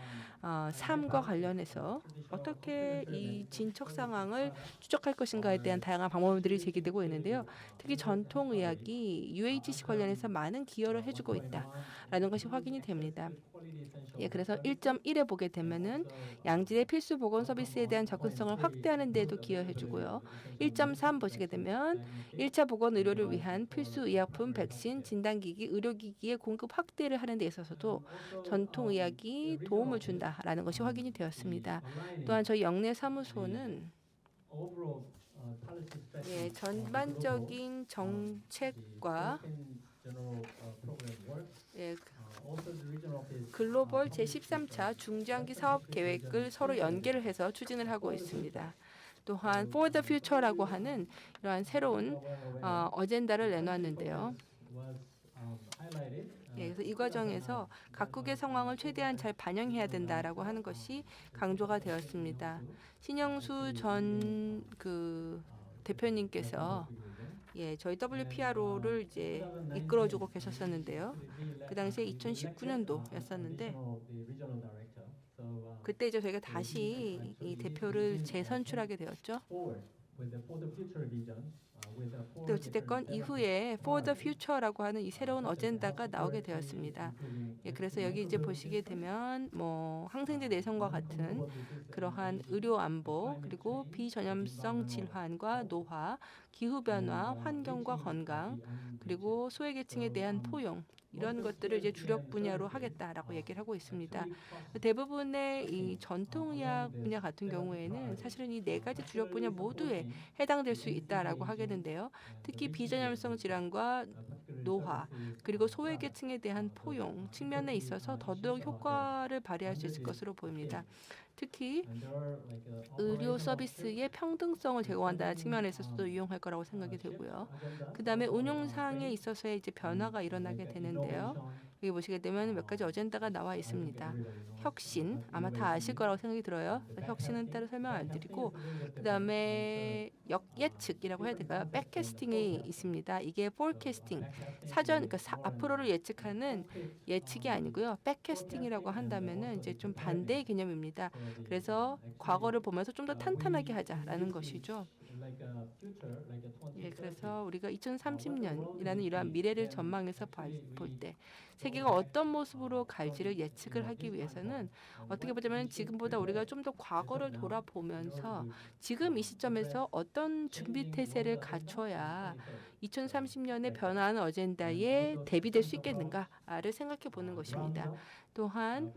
삶과 관련해서 어떻게 이 진척 상황을 추적할 것인가에 대한 다양한 방법들이 제기되고 있는데요. 특히 전통의학이 UHC 관련해서 많은 기여를 해주고 있다라는 것이 확인이 됩니다. 예, 그래서 1.1에 보게 되면은 양질의 필수 보건 서비스에 대한 접근성을 확대하는 데에도 기여해주고요. 1.3 보시게 되면 1차 보건 의료를 위한 필수 의약품, 백신, 진단기기, 의료기기의 공급 확대를 하는 데 있어서도 전통의학이 도움을 준다라는 것이 확인이 되었습니다. 또한 저희 영내 사무소는 예, 전반적인 정책과 예, 글로벌 제13차 중장기 사업 계획을 서로 연계를 해서 추진을 하고 있습니다. 또한 For the Future라고 하는 이러한 새로운 어젠다를 내놨는데요. 예, 그래서 이 과정에서 각국의 상황을 최대한 잘 반영해야 된다라고 하는 것이 강조가 되었습니다. 신영수 전 대표님께서 예, 저희 WPRO를 이제 이끌어주고 계셨었는데요. 그 당시에 2019년도였었는데 그때 이제 저희가 다시 이 대표를 재선출하게 되었죠. 근데 어찌됐건 이후에 For the Future라고 하는 이 새로운 어젠다가 나오게 되었습니다. 예, 그래서 여기 이제 보시게 되면 뭐 항생제 내성과 같은 그러한 의료 안보 그리고 비전염성 질환과 노화, 기후 변화, 환경과 건강 그리고 소외계층에 대한 포용 이런 것들을 이제 주력 분야로 하겠다라고 얘기를 하고 있습니다. 대부분의 이 전통의학 분야 같은 경우에는 사실은 이 네 가지 주력 분야 모두에 해당될 수 있다라고 하겠는데요. 특히 비전염성 질환과 노화 그리고 소외계층에 대한 포용 측면에 있어서 더더욱 효과를 발휘할 수 있을 것으로 보입니다. 특히 의료 서비스의 평등성을 제공한다는 측면에서도 유용할 거라고 생각이 되고요. 그다음에 운용상에 있어서의 이제 변화가 일어나게 되는데요. 여기 보시게 되면 몇 가지 어젠다가 나와 있습니다. 혁신 아마 다 아실 거라고 생각이 들어요. 혁신은 따로 설명 안 드리고 그다음에 역예측이라고 해야 될까요? 백캐스팅이 있습니다. 이게 포캐스팅 사전 그러니까 앞으로를 예측하는 예측이 아니고요. 백캐스팅이라고 한다면은 이제 좀 반대의 개념입니다. 그래서 과거를 보면서 좀 더 탄탄하게 하자라는 것이죠. 예, 그래서 우리가 2030년이라는 이러한 미래를 전망해서 볼 때 세계가 어떤 모습으로 갈지를 예측을 하기 위해서는 어떻게 보자면 지금보다 우리가 좀 더 과거를 돌아보면서 지금 이 시점에서 어떤 준비 태세를 갖춰야 2030년에 변화하는 어젠다에 대비될 수 있겠는가를 생각해 보는 것입니다. 또한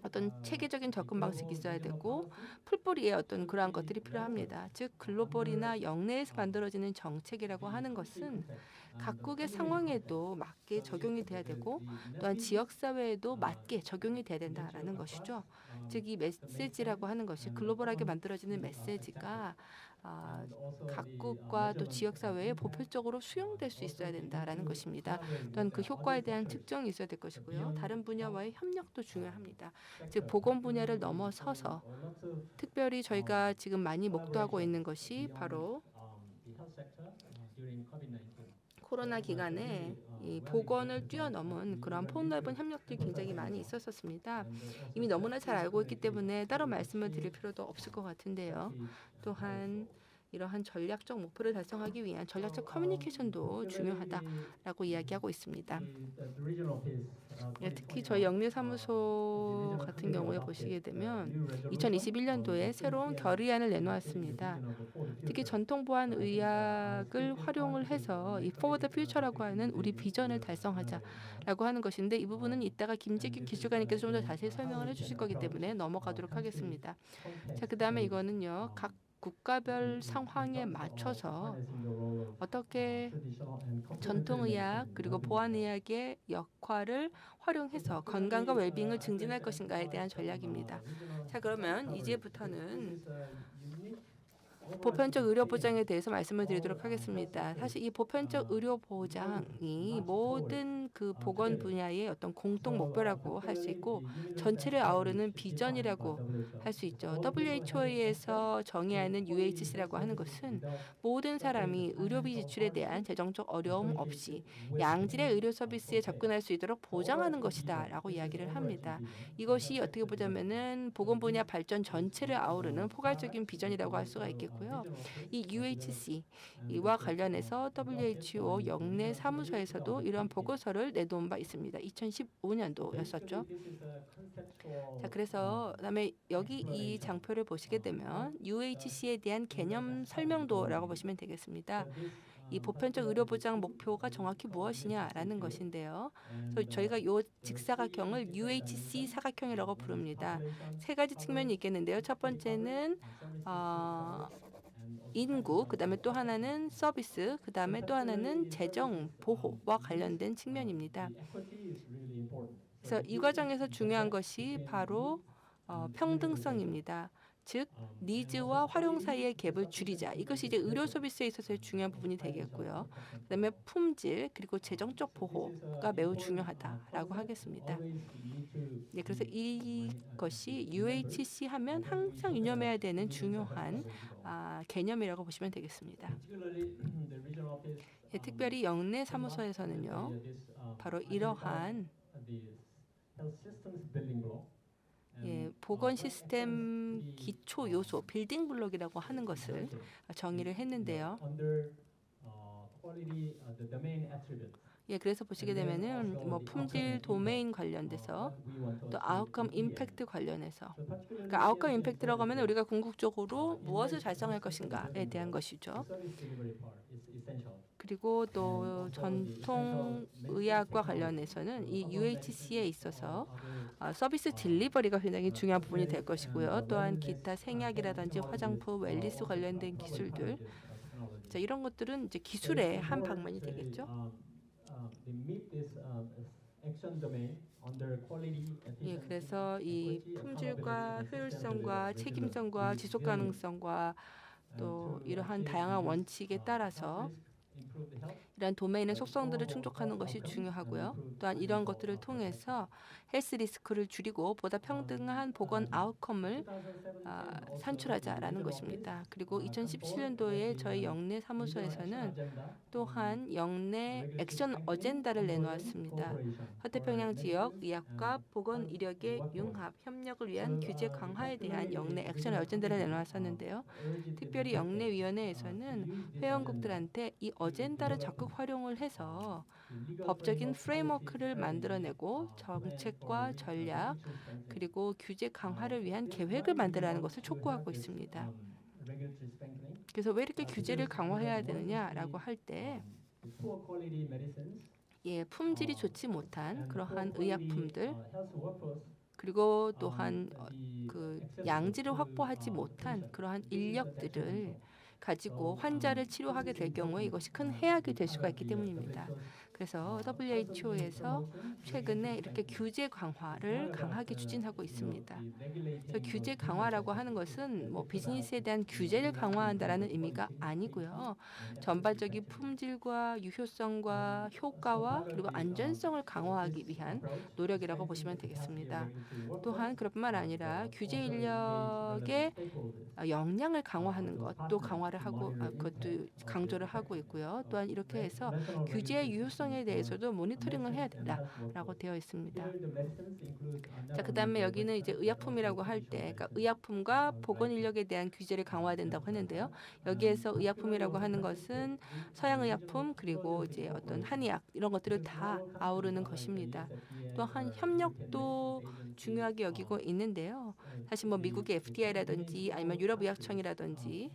어떤 체계적인 접근 방식이 있어야 되고 풀뿌리의 어떤 그러한 것들이 필요합니다. 즉 글로벌이나 영내에서 만들어지는 정책이라고 하는 것은 각국의 상황에도 맞게 적용이 돼야 되고 또한 지역 사회에도 맞게 적용이 돼야 된다라는 것이죠. 즉 이 메시지라고 하는 것이 글로벌하게 만들어지는 메시지가 각국과 또 지역 사회에 보편적으로 수용될 수 있어야 된다라는 것입니다. 또한 그 효과에 대한 측정이 있어야 될 것이고요. 다른 분야와의 협력도 중요합니다. 즉 보건 분야를 넘어서서 특별히 저희가 지금 많이 목도하고 있는 것이 바로 코로나 기간에 이 보건을 뛰어넘은 그런 폭넓은 협력들이 굉장히 많이 있었습니다. 이미 너무나 잘 알고 있기 때문에 따로 말씀을 드릴 필요도 없을 것 같은데요. 또한 이러한 전략적 목표를 달성하기 위한 전략적 커뮤니케이션도 중요하다라고 이야기하고 있습니다. 예, 특히 저희 영리사무소 같은 경우에 보시게 되면 2021년도에 새로운 결의안을 내놓았습니다. 특히 전통보안의학을 활용을 해서 이 For the Future라고 하는 우리 비전을 달성하자라고 하는 것인데 이 부분은 이따가 김재규 기술관님께서 좀 더 자세히 설명을 해주실 거기 때문에 넘어가도록 하겠습니다. 자, 그다음에 이거는요. 각 국가별 상황에 맞춰서 어떻게 전통의학 그리고 보안의학의 역할을 활용해서 건강과 웰빙을 증진할 것인가에 대한 전략입니다. 자, 그러면 이제부터는 보편적 의료 보장에 대해서 말씀을 드리도록 하겠습니다. 사실 이 보편적 의료 보장이 모든 그 보건 분야의 어떤 공통 목표라고 할 수 있고 전체를 아우르는 비전이라고 할 수 있죠. WHO에서 정의하는 UHC라고 하는 것은 모든 사람이 의료비 지출에 대한 재정적 어려움 없이 양질의 의료 서비스에 접근할 수 있도록 보장하는 것이다라고 이야기를 합니다. 이것이 어떻게 보자면은 보건 분야 발전 전체를 아우르는 포괄적인 비전이라고 할 수가 있겠고요. 이 UHC와 관련해서 WHO 영내 사무소에서도 이러한 보고서를 내놓은 바 있습니다. 2015년도였었죠. 자, 그래서 그다음에 여기 이 장표를 보시게 되면 UHC에 대한 개념 설명도라고 보시면 되겠습니다. 이 보편적 의료 보장 목표가 정확히 무엇이냐라는 것인데요. 그래서 저희가 이 직사각형을 UHC 사각형이라고 부릅니다. 세 가지 측면이 있겠는데요. 첫 번째는 인구, 그다음에 또 하나는 서비스, 그다음에 또 하나는 재정 보호와 관련된 측면입니다. 그래서 이 과정에서 중요한 것이 바로 평등성입니다. 즉 니즈와 활용 사이의 갭을 줄이자. 이것이 이제 의료 서비스에 있어서의 중요한 부분이 되겠고요. 그다음에 품질 그리고 재정적 보호가 매우 중요하다라고 하겠습니다. 네, 그래서 이것이 UHC 하면 항상 유념해야 되는 중요한 개념이라고 보시면 되겠습니다. 예, 특별히 영내 사무소에서는요, 바로 이러한 보건 시스템 기초 요소 빌딩 블록이라고 하는 것을 정의를 했는데요. 예, 그래서 보시게 되면은 뭐 품질 도메인 관련돼서 또 아웃컴 임팩트 관련해서, 그러니까 아웃컴 임팩트라고 하면 우리가 궁극적으로 무엇을 달성할 것인가에 대한 것이죠. 그리고 또 전통 의학과 관련해서는 이 UHC에 있어서 서비스 딜리버리가 굉장히 중요한 부분이 될 것이고요. 또한 기타 생약이라든지 화장품, 웰니스 관련된 기술들, 자, 이런 것들은 이제 기술의 한 방면이 되겠죠. 예, 그래서 이 품질과 효율성과 책임성과 지속 가능성과 또 이러한 다양한 원칙에 따라서 이러한 도메인의 속성들을 충족하는 것이 중요하고요. 또한 이런 것들을 통해서 헬스 리스크를 줄이고 보다 평등한 보건 아웃컴을 산출하자라는 것입니다. 그리고 2017년도에 저희 영내 사무소에서는 또한 영내 액션 어젠다를 내놓았습니다. 서태평양 지역 의학과 보건 이력의 융합 협력을 위한 규제 강화에 대한 영내 액션 어젠다를 내놓았었는데요. 특별히 영내 위원회에서는 회원국들한테 이 어젠다를 적극 활용을 해서 법적인 프레임워크를 만들어내고 정책과 전략 그리고 규제 강화를 위한 계획을 만들라는 것을 촉구하고 있습니다. 그래서 왜 이렇게 규제를 강화해야 되느냐라고 할 때 품질이 좋지 못한 그러한 의약품들 그리고 또한 그 양질을 확보하지 못한 그러한 인력들을 가지고 환자를 치료하게 될 경우에 이것이 큰 해악이 될 수가 있기 때문입니다. 그래서 WHO에서 최근에 이렇게 규제 강화를 강하게 추진하고 있습니다. 그래서 규제 강화라고 하는 것은 뭐 비즈니스에 대한 규제를 강화한다라는 의미가 아니고요. 전반적인 품질과 유효성과 효과와 그리고 안전성을 강화하기 위한 노력이라고 보시면 되겠습니다. 또한 그뿐만 아니라 규제 인력의 역량을 강화하는 것도 강화를 하고 그것도 강조를 하고 있고요. 또한 이렇게 해서 규제의 유효성에 대해서도 모니터링을 해야 된다라고 되어 있습니다. 자, 그다음에 여기는 이제 의약품이라고 할 때, 그러니까 의약품과 보건 인력에 대한 규제를 강화해야 된다고 했는데요. 여기에서 의약품이라고 하는 것은 서양 의약품 그리고 이제 어떤 한의학 이런 것들을 다 아우르는 것입니다. 또한 협력도 중요하게 여기고 있는데요. 사실 뭐 미국의 FDA라든지 아니면 유럽의학청이라든지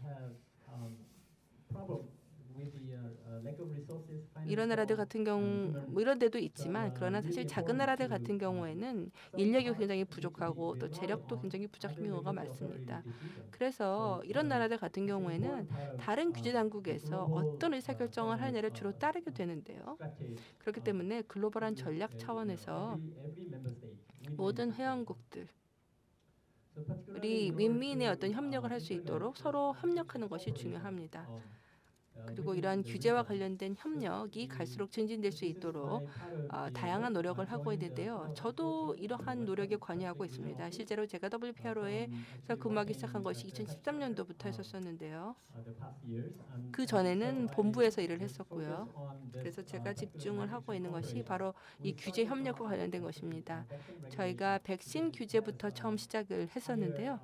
이런 나라들 같은 경우 뭐 이런 데도 있지만 그러나 사실 작은 나라들 같은 경우에는 인력이 굉장히 부족하고 또 재력도 굉장히 부족한 경우가 많습니다. 그래서 이런 나라들 같은 경우에는 다른 규제 당국에서 어떤 의사결정을 하느냐를 주로 따르게 되는데요. 그렇기 때문에 글로벌한 전략 차원에서 모든 회원국들 우리 윈윈의 어떤 협력을 할 수 있도록 서로 협력하는 것이 중요합니다. 그리고 이러한 규제와 관련된 협력이 갈수록 증진될 수 있도록 다양한 노력을 하고 있는데요. 저도 이러한 노력에 관여하고 있습니다. 실제로 제가 WPRO에서 근무하기 시작한 것이 2013년도부터 했었었는데요. 그 전에는 본부에서 일을 했었고요. 그래서 제가 집중을 하고 있는 것이 바로 이 규제 협력과 관련된 것입니다. 저희가 백신 규제부터 처음 시작을 했었는데요.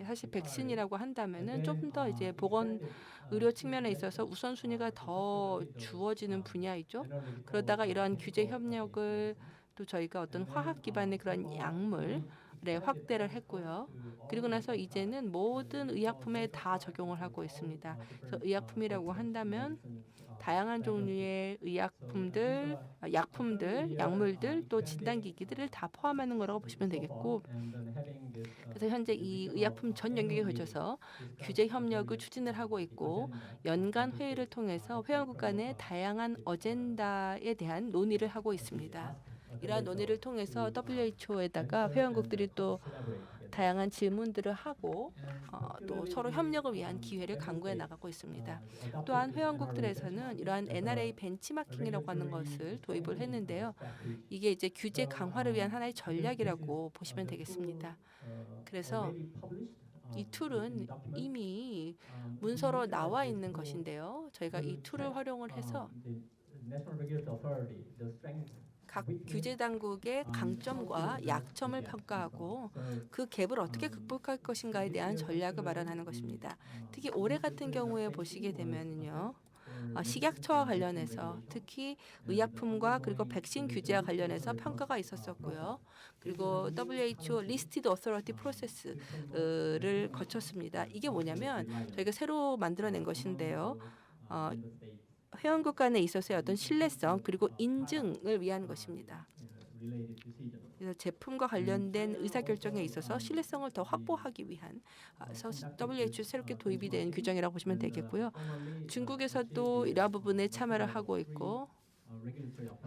사실 백신이라고 한다면은 좀 더 이제 보건 의료 측면에 있어서 우선순위가 더 주어지는 분야이죠. 그러다가 이러한 규제 협력을 또 저희가 어떤 화학 기반의 그런 약물에 확대를 했고요. 그리고 나서 이제는 모든 의약품에 다 적용을 하고 있습니다. 그래서 의약품이라고 한다면 다양한 종류의 의약품들, 약품들, 약물들, 또 진단기기들을 다 포함하는 거라고 보시면 되겠고, 그래서 현재 이 의약품 전 영역에 걸쳐서 규제 협력을 추진을 하고 있고, 연간 회의를 통해서 회원국 간의 다양한 어젠다에 대한 논의를 하고 있습니다. 이러한 논의를 통해서 WHO에다가 회원국들이 또 다양한 질문들을 하고 또 서로 협력을 위한 기회를 강구해 나가고 있습니다. 또한 회원국들에서는 이러한 NRA 벤치마킹이라고 하는 것을 도입을 했는데요. 이게 이제 규제 강화를 위한 하나의 전략이라고 보시면 되겠습니다. 그래서 이 툴은 이미 문서로 나와 있는 것인데요. 저희가 이 툴을 활용을 해서 각 규제 당국의 강점과 약점을 평가하고 그 갭을 어떻게 극복할 것인가에 대한 전략을 마련하는 것입니다. 특히 올해 같은 경우에 보시게 되면요. 식약처와 관련해서 특히 의약품과 그리고 백신 규제와 관련해서 평가가 있었었고요. 그리고 WHO Listed Authority 프로세스를 거쳤습니다. 이게 뭐냐면 저희가 새로 만들어낸 것인데요. 회원국 간에 있어서의 어떤 신뢰성 그리고 인증을 위한 것입니다. 그래서 제품과 관련된 의사결정에 있어서 신뢰성을 더 확보하기 위한 WHO 새롭게 도입이 된 규정이라고 보시면 되겠고요. 중국에서도 이러한 부분에 참여를 하고 있고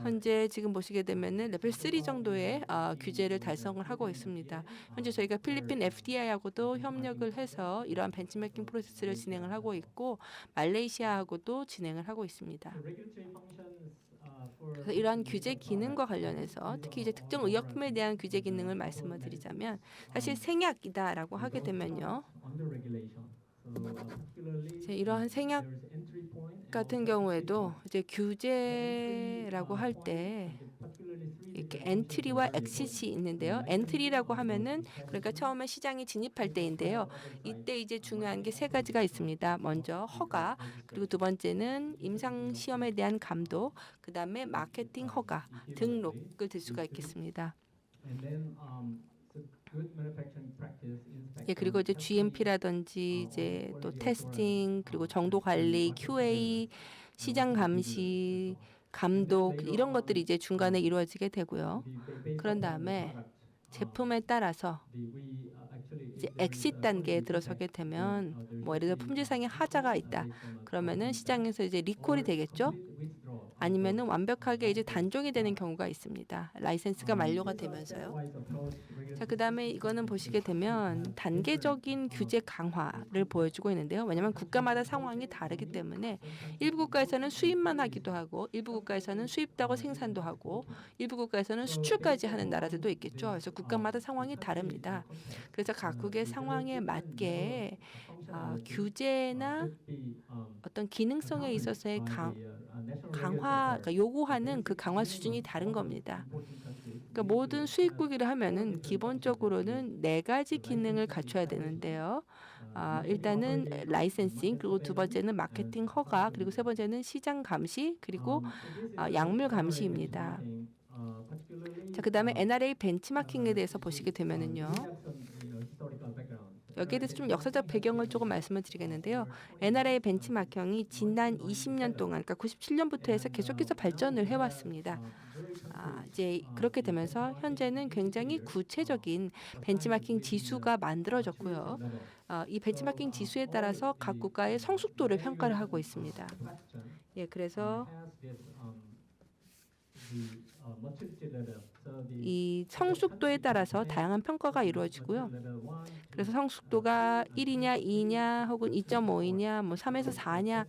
현재 지금 보시게 되면은 레벨 3 정도의 규제를 달성을 하고 있습니다. 현재 저희가 필리핀 FDI하고도 협력을 해서 이러한 벤치마킹 프로세스를 진행을 하고 있고 말레이시아하고도 진행을 하고 있습니다. 그래서 이러한 규제 기능과 관련해서 특히 이제 특정 의약품에 대한 규제 기능을 말씀을 드리자면 사실 생약이다라고 하게 되면요. 이제 이러한 생약 같은 경우에도 이제 규제라고 할 때 이렇게 엔트리와 엑싯이 있는데요. 엔트리라고 하면은 그러니까 처음에 시장에 진입할 때인데요. 이때 이제 중요한 게 세 가지가 있습니다. 먼저 허가, 그리고 두 번째는 임상 시험에 대한 감독, 그다음에 마케팅 허가, 등록을 들 수가 있겠습니다. 예, 그리고 이제 GMP라든지 이제 또 테스팅, 그리고 정도 관리, QA, 시장 감시, 감독 이런 것들이 이제 중간에 이루어지게 되고요. 그런 다음에 제품에 따라서 이제 엑싯 단계에 들어서게 되면 뭐 예를 들어 품질상의 하자가 있다. 그러면은 시장에서 이제 리콜이 되겠죠. 아니면은 완벽하게 이제 단종이 되는 경우가 있습니다. 라이센스가 만료가 되면서요. 자, 그다음에 이거는 보시게 되면 단계적인 규제 강화를 보여주고 있는데요. 왜냐하면 국가마다 상황이 다르기 때문에 일부 국가에서는 수입만 하기도 하고 일부 국가에서는 수입도 하고 생산도 하고 일부 국가에서는 수출까지 하는 나라들도 있겠죠. 그래서 국가마다 상황이 다릅니다. 그래서 각국의 상황에 맞게 규제나 어떤 기능성에 있어서의 강화, 그러니까 요구하는 그 강화 수준이 다른 겁니다. 그러니까 모든 수입국이라 하면은 기본적으로는 네 가지 기능을 갖춰야 되는데요. 일단은 라이센싱, 그리고 두 번째는 마케팅 허가, 그리고 세 번째는 시장 감시, 그리고 약물 감시입니다. 자, 그다음에 NRA 벤치마킹에 대해서 보시게 되면은요. 여기에 대해서 좀 역사적 배경을 조금 말씀을 드리겠는데요. NRA 벤치마킹이 지난 20년 동안, 그러니까 97년부터 해서 계속해서 발전을 해왔습니다. 이제 그렇게 되면서 현재는 굉장히 구체적인 벤치마킹 지수가 만들어졌고요. 이 벤치마킹 지수에 따라서 각 국가의 성숙도를 평가를 하고 있습니다. 예, 그래서 이 성숙도에 따라서 다양한 평가가 이루어지고요. 그래서 성숙도가 1이냐, 2냐, 혹은 2.5이냐, 뭐 3에서 4냐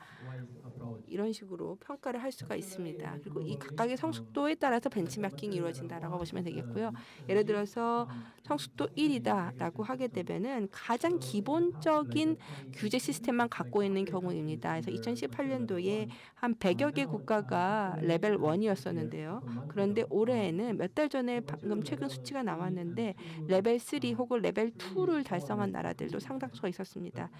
이런 식으로 평가를 할 수가 있습니다. 그리고 이 각각의 성숙도에 따라서 벤치마킹이 이루어진다라고 보시면 되겠고요. 예를 들어서 성숙도 1이다라고 하게 되면은 가장 기본적인 규제 시스템만 갖고 있는 경우입니다. 그래서 2018년도에 한 100여 개 국가가 레벨 1이었었는데요. 그런데 올해에는 몇 달 전에 방금 최근 수치가 나왔는데 레벨 3 혹은 레벨 2를 달성한 나라들도 상당수가 있었습니다.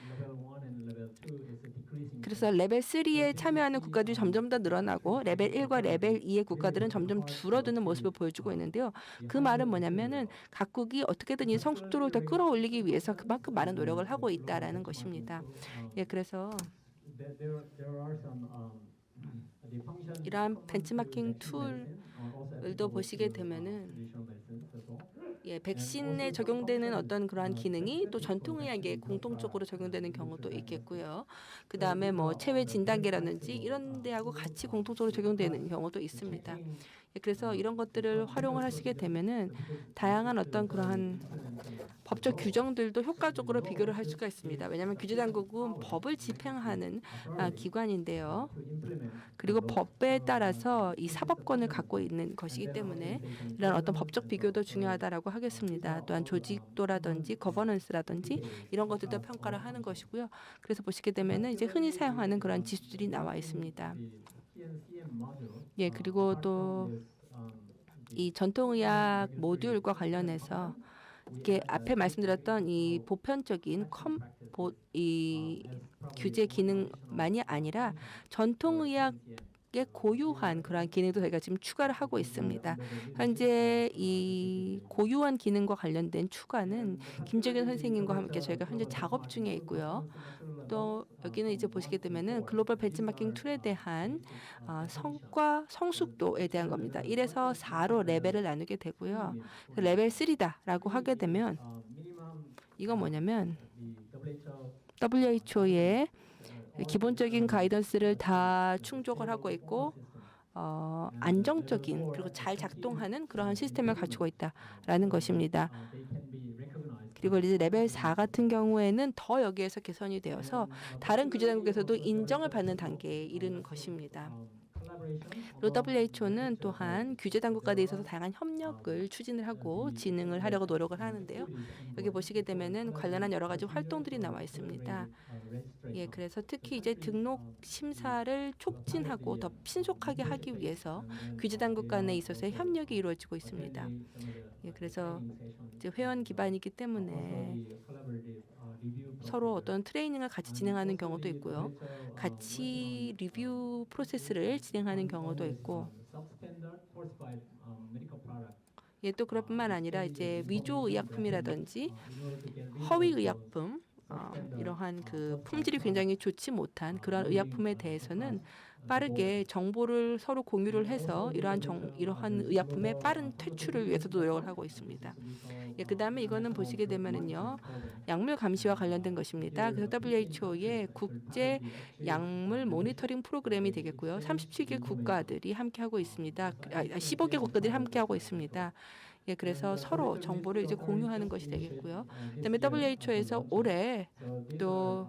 그래서 레벨 3에 참여하는 국가들이 점점 더 늘어나고 레벨 1과 레벨 2의 국가들은 점점 줄어드는 모습을 보여주고 있는데요. 그 말은 뭐냐면은 각국이 어떻게든 이 성숙도를 더 끌어올리기 위해서 그만큼 많은 노력을 하고 있다라는 것입니다. 예, 그래서 이러한 벤치마킹 툴도 보시게 되면은 예, 백신에 적용되는 어떤 그러한 기능이 또 전통의학에 공통적으로 적용되는 경우도 있겠고요. 그 다음에 뭐 체외 진단계라든지 이런 데하고 같이 공통적으로 적용되는 경우도 있습니다. 예, 그래서 이런 것들을 활용을 하시게 되면은 다양한 어떤 그러한 법적 규정들도 효과적으로 비교를 할 수가 있습니다. 왜냐하면 규제당국은 법을 집행하는 기관인데요. 그리고 법에 따라서 이 사법권을 갖고 있는 것이기 때문에 이런 어떤 법적 비교도 중요하다라고 하겠습니다. 또한 조직도라든지 거버넌스라든지 이런 것들도 평가를 하는 것이고요. 그래서 보시게 되면은 이제 흔히 사용하는 그런 지수들이 나와 있습니다. 예, 그리고 또 이 전통의학 모듈과 관련해서 이게 앞에 말씀드렸던 이 보편적인 이 규제 기능만이 아니라 전통의학의 고유한 그러한 기능도 저희가 지금 추가를 하고 있습니다. 현재 이 고유한 기능과 관련된 추가는 김정현 선생님과 함께 저희가 현재 작업 중에 있고요. 또 여기는 이제 보시게 되면은 글로벌 벤치마킹 툴에 대한 성과 성숙도에 대한 겁니다. 1에서 4로 레벨을 나누게 되고요. 레벨 3다라고 하게 되면 이건 뭐냐면 WHO의 기본적인 가이던스를 다 충족을 하고 있고 안정적인 그리고 잘 작동하는 그러한 시스템을 갖추고 있다라는 것입니다. 그리고 이제 레벨 4 같은 경우에는 더 여기에서 개선이 되어서 다른 규제당국에서도 인정을 받는 단계에 이른 것입니다. 그리고 WHO는 또한 규제당국과에 있어서 다양한 협력을 추진을 하고 진행을 하려고 노력을 하는데요. 여기 보시게 되면은 관련한 여러 가지 활동들이 나와 있습니다. 예, 그래서 특히 이제 등록 심사를 촉진하고 더 신속하게 하기 위해서 규제당국 간에 있어서의 협력이 이루어지고 있습니다. 예, 그래서 이제 회원 기반이기 때문에 서로 어떤 트레이닝을 같이 진행하는 경우도 있고요. 같이 리뷰 프로세스를 진행하는 경우도 있고. 예, 또 그럴 뿐만 아니라 이제 위조 의약품이라든지 허위 의약품 이러한 그 품질이 굉장히 좋지 못한 그런 의약품에 대해서는 빠르게 정보를 서로 공유를 해서 이러한 의약품의 빠른 퇴출을 위해서도 노력을 하고 있습니다. 예, 그다음에 이거는 보시게 되면은요 약물 감시와 관련된 것입니다. 그래서 WHO의 국제 약물 모니터링 프로그램이 되겠고요. 37개 국가들이 함께하고 있습니다. 15개 국가들이 함께하고 있습니다. 예, 그래서 서로 정보를 이제 공유하는 것이 되겠고요. 그다음에 WHO에서 올해 또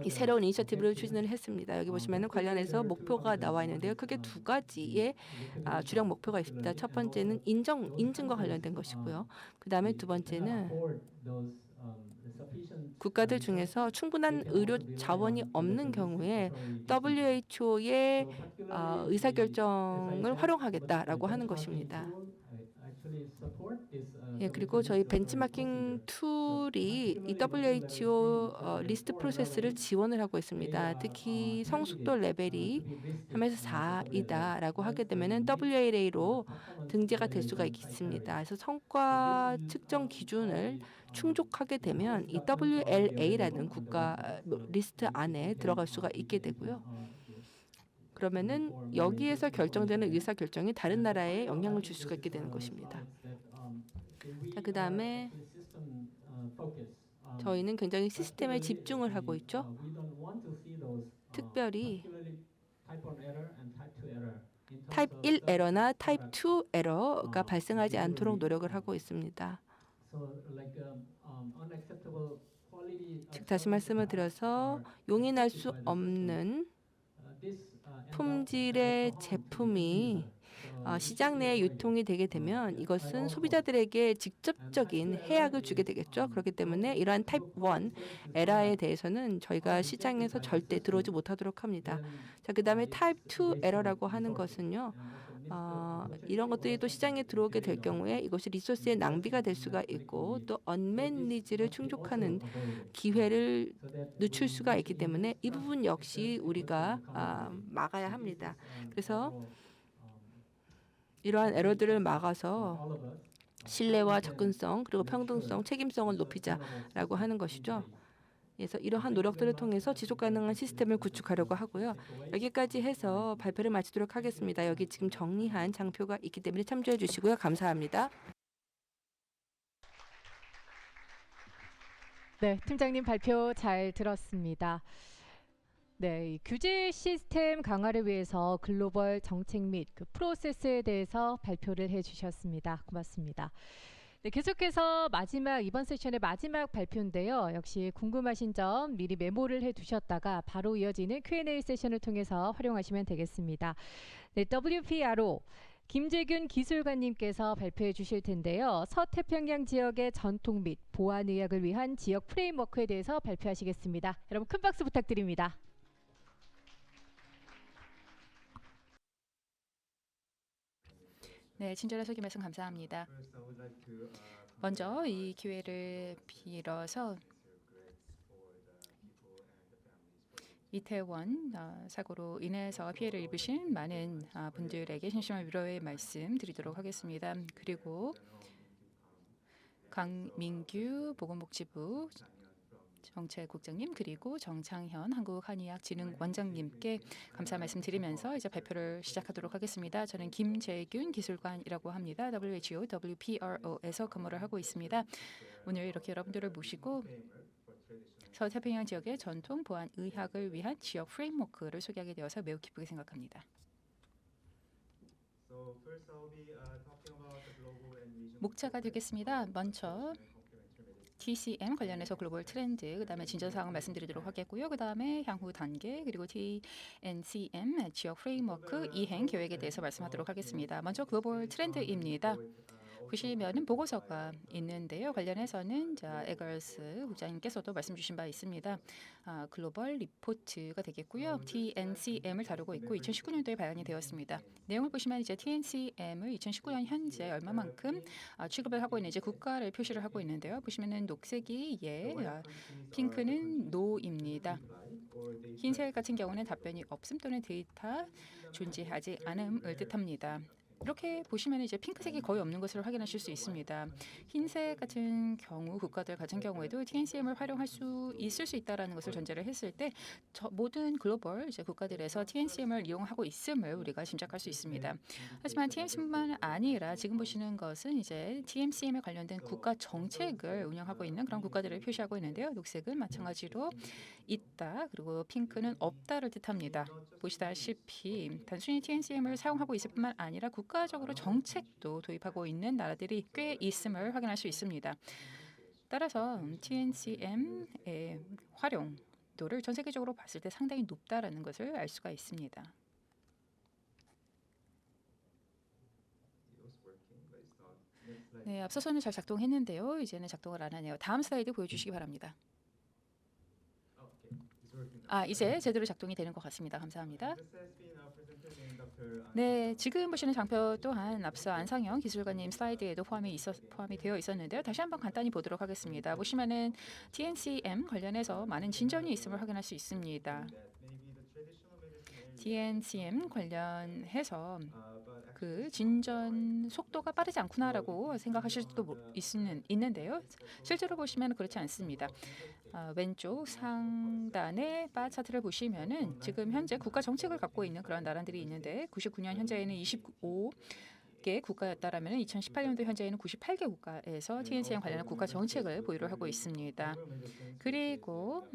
이 새로운 이니셔티브를 추진을 했습니다. 여기 보시면은 관련해서 목표가 나와 있는데요. 크게 두 가지의 주력 목표가 있습니다. 첫 번째는 인증과 관련된 것이고요. 그 다음에 두 번째는 국가들 중에서 충분한 의료 자원이 없는 경우에 WHO의 의사결정을 활용하겠다라고 하는 것입니다. 예, 그리고 저희 벤치마킹 툴이 이 WHO 리스트 프로세스를 지원을 하고 있습니다. 특히 성숙도 레벨이 3에서 4이다라고 하게 되면은 WLA로 등재가 될 수가 있습니다. 그래서 성과 측정 기준을 충족하게 되면 이 WLA라는 국가 리스트 안에 들어갈 수가 있게 되고요. 그러면은 여기에서 결정되는 의사 결정이 다른 나라에 영향을 줄 수가 있게 되는 것입니다. 자, 그다음에 저희는 굉장히 시스템에 집중을 하고 있죠. 특별히 타입 1 에러나 타입 2 에러가 발생하지 않도록 노력을 하고 있습니다. 즉 다시 말씀을 드려서 용인할 수 없는 품질의 제품이 시장 내에 유통이 되게 되면 이것은 소비자들에게 직접적인 해악을 주게 되겠죠. 그렇기 때문에 이러한 타입 1 에러에 대해서는 저희가 시장에서 절대 들어오지 못하도록 합니다. 자, 그다음에 타입 2 에러라고 하는 것은요. 이런 것들이 또 시장에 들어오게 될 경우에 이것이 리소스의 낭비가 될 수가 있고 또 언맨 니즈를 충족하는 기회를 늦출 수가 있기 때문에 이 부분 역시 우리가 막아야 합니다. 그래서 이러한 에러들을 막아서 신뢰와 접근성 그리고 평등성, 책임성을 높이자라고 하는 것이죠. 그래서 이러한 노력들을 통해서 지속 가능한 시스템을 구축하려고 하고요. 여기까지 해서 발표를 마치도록 하겠습니다. 여기 지금 정리한 장표가 있기 때문에 참조해 주시고요. 감사합니다. 네, 팀장님 발표 잘 들었습니다. 네, 이 규제 시스템 강화를 위해서 글로벌 정책 및 그 프로세스에 대해서 발표를 해주셨습니다. 고맙습니다. 네, 계속해서 이번 세션의 마지막 발표인데요. 역시 궁금하신 점 미리 메모를 해두셨다가 바로 이어지는 Q&A 세션을 통해서 활용하시면 되겠습니다. 네, WPRO 김재균 기술관님께서 발표해 주실 텐데요. 서태평양 지역의 전통 및 보안의학을 위한 지역 프레임워크에 대해서 발표하시겠습니다. 여러분 큰 박수 부탁드립니다. 네, 친절한 소개 말씀 감사합니다. 먼저 이 기회를 빌어서 이태원 사고로 인해서 피해를 입으신 많은 분들에게 진심한 위로의 말씀 드리도록 하겠습니다. 그리고 강민규 보건복지부 정책국장님 그리고 정창현 한국한의학진흥원장님께 감사 말씀드리면서 이제 발표를 시작하도록 하겠습니다. 저는 김재균 기술관이라고 합니다. WHO, WPRO에서 근무를 하고 있습니다. 오늘 이렇게 여러분들을 모시고 서태평양 지역의 전통 보안 의학을 위한 지역 프레임워크를 소개하게 되어서 매우 기쁘게 생각합니다. 목차가 되겠습니다. 먼저 TCM 관련해서 글로벌 트렌드, 그다음에 진전 사항을 말씀드리도록 하겠고요. 그다음에 향후 단계 그리고 TNCM 지역 프레임워크 이행 계획에 대해서 말씀하도록 하겠습니다. 먼저 글로벌 트렌드입니다. 보시면은 보고서가 있는데요. 관련해서는 에걸스 국장님께서도 말씀 주신 바 있습니다. 글로벌 리포트가 되겠고요. TNCM을 다루고 있고 2019년도에 발간이 되었습니다. 내용을 보시면 이제 TNCM을 2019년 현재 얼마만큼 취급을 하고 있는지 국가를 표시를 하고 있는데요. 보시면은 녹색이 예, 핑크는 노입니다. 흰색 같은 경우는 답변이 없음 또는 데이터 존재하지 않음을 뜻합니다. 이렇게 보시면 이제 핑크색이 거의 없는 것을 확인하실 수 있습니다. 흰색 같은 경우 국가들 같은 경우에도 TNCM을 활용할 수 있을 수 있다라는 것을 전제를 했을 때 모든 글로벌 이제 국가들에서 TNCM을 이용하고 있음을 우리가 짐작할 수 있습니다. 하지만 TNCM뿐만 아니라 지금 보시는 것은 이제 TNCM에 관련된 국가 정책을 운영하고 있는 그런 국가들을 표시하고 있는데요. 녹색은 마찬가지로 있다 그리고 핑크는 없다를 뜻합니다. 보시다시피 단순히 TNCM을 사용하고 있을 뿐만 아니라 국가적으로 정책도 도입하고 있는 나라들이 꽤 있음을 확인할 수 있습니다. 따라서 TNCM의 활용도를 전 세계적으로 봤을 때 상당히 높다라는 것을 알 수가 있습니다. 네, 앞서서는 잘 작동했는데요. 이제는 작동을 안 하네요. 다음 슬라이드 보여주시기 바랍니다. 이제 제대로 작동이 되는 것 같습니다. 감사합니다. 네, 지금 보시는 장표 또한 앞서 안상영 기술관님 슬라이드에도 포함이 되어 있었는데요. 다시 한번 간단히 보도록 하겠습니다. 보시면은 TNCM 관련해서 많은 진전이 있음을 확인할 수 있습니다. TNCM 관련해서 그 진전 속도가 빠르지 않구나라고 생각하실 수도 있는데요. 실제로 보시면 그렇지 않습니다. 왼쪽 상단의 바 차트를 보시면은 지금 현재 국가 정책을 갖고 있는 그런 나라들이 있는데 99년 현재에는 25개 국가였다라면 2018년도 현재에는 98개 국가에서 TNCM 관련한 국가 정책을 보유를 하고 있습니다. 그리고